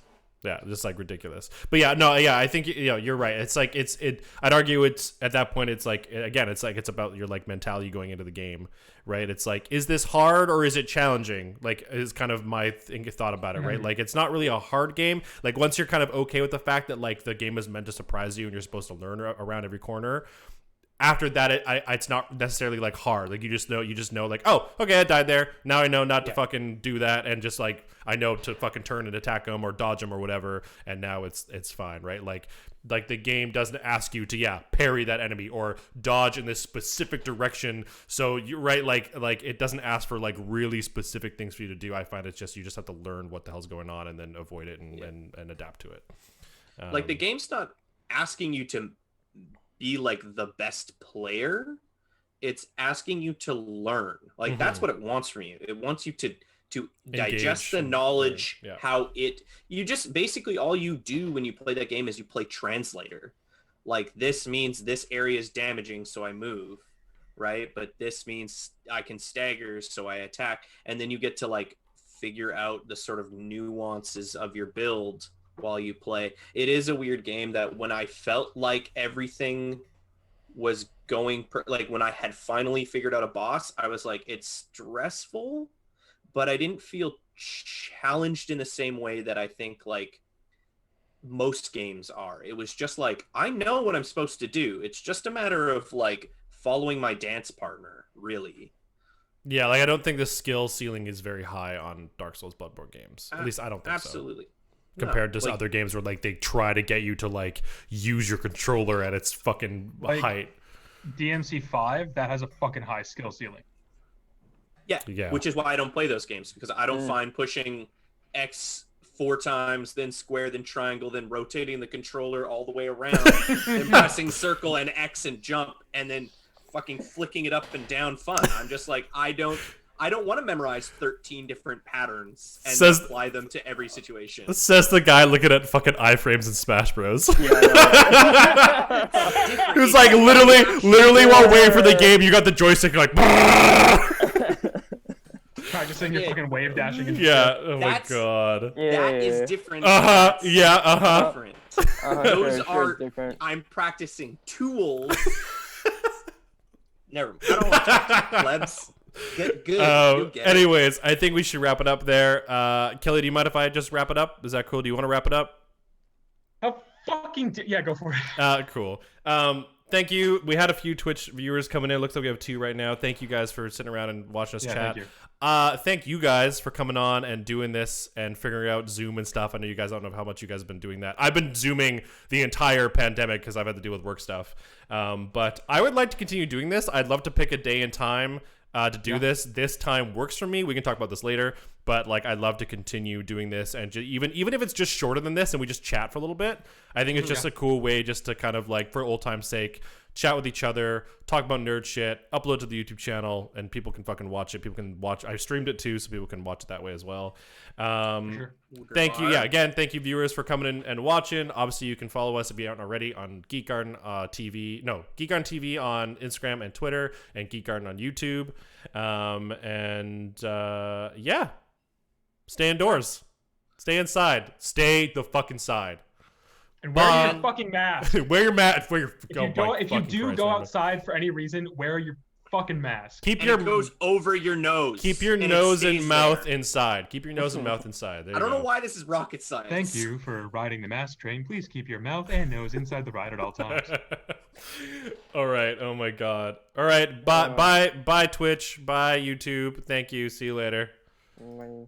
Yeah, just like ridiculous. But I think you're right. It's like I'd argue it's at that point it's like, again, it's about your like mentality going into the game, right? It's like, is this hard or is it challenging? Like, is kind of my thought about it, right? Like, it's not really a hard game. Like, once you're kind of okay with the fact that like the game is meant to surprise you and you're supposed to learn around every corner, after that, it's not necessarily like hard. Like you just know like, oh, okay, I died there. Now I know not to fucking do that, and just like I know to fucking turn and attack them or dodge them or whatever. And now it's fine, right? Like the game doesn't ask you to parry that enemy or dodge in this specific direction. So you're right, like it doesn't ask for like really specific things for you to do. I find it's just you just have to learn what the hell's going on and then avoid it and adapt to it. Like the game's not asking you to be like the best player, it's asking you to learn. Like that's what it wants from you. It wants you to digest the knowledge, how you just basically all you do when you play that game is you play translator. Like this means this area is damaging, so I move, right? But this means I can stagger, so I attack. And then you get to like figure out the sort of nuances of your build while you play. It is a weird game that when I felt like everything was going like when I had finally figured out a boss, I was like, it's stressful, but I didn't feel challenged in the same way that I think like most games are. It was just like, I know what I'm supposed to do. It's just a matter of like following my dance partner, really. Yeah, like I don't think the skill ceiling is very high on Dark Souls Bloodborne games. At least I don't think absolutely. so. Compared to other games where like they try to get you to like use your controller at its fucking height. DMC5 that has a fucking high skill ceiling. Yeah, which is why I don't play those games, because I don't find pushing X 4 times, then square, then triangle, then rotating the controller all the way around, then pressing circle and X and jump, and then fucking flicking it up and down fun. I'm just like, I don't want to memorize 13 different patterns and apply them to every situation. Says the guy looking at fucking iframes in Smash Bros. Yeah, I know. He was like literally while waiting for the game, you got the joystick you're like practicing your fucking wave dashing. And oh my god. That is different. Different. Those sure, are different. I'm practicing tools. Never mind. I don't want to talk to plebs. Good. Anyways, I think we should wrap it up there. Kelly, do you mind if I just wrap it up? Is that cool? Do you want to wrap it up? Oh, yeah, go for it. Cool. Thank you. We had a few Twitch viewers coming in. Looks like we have 2 right now. Thank you guys for sitting around and watching us chat. Thank you. Thank you guys for coming on and doing this and figuring out Zoom and stuff. I know you guys don't know how much you guys have been doing that. I've been Zooming the entire pandemic because I've had to deal with work stuff. But I would like to continue doing this. I'd love to pick a day and time to do this. This time works for me. We can talk about this later, but like I'd love to continue doing this, and even if it's just shorter than this and we just chat for a little bit. I think it's just a cool way just to kind of like for old time's sake chat with each other, talk about nerd shit, upload to the YouTube channel, and people can fucking watch it. People can watch. I streamed it too, so people can watch it that way as well. Thank you. Yeah, again, thank you viewers for coming in and watching. Obviously, you can follow us if you aren't already on Geek Garden TV. No, Geek Garden TV on Instagram and Twitter, and Geek Garden on YouTube. Yeah, stay indoors, stay inside, stay the fucking side. And wear your fucking mask. Wear your mask. If you do go outside for any reason, wear your fucking mask. It goes over your nose. Keep your nose and mouth inside. Keep your nose and mouth inside. I don't know why this is rocket science. Thank you for riding the mask train. Please keep your mouth and nose inside the ride at all times. All right. Oh my god. All right. Bye Twitch. Bye YouTube. Thank you. See you later. Bye.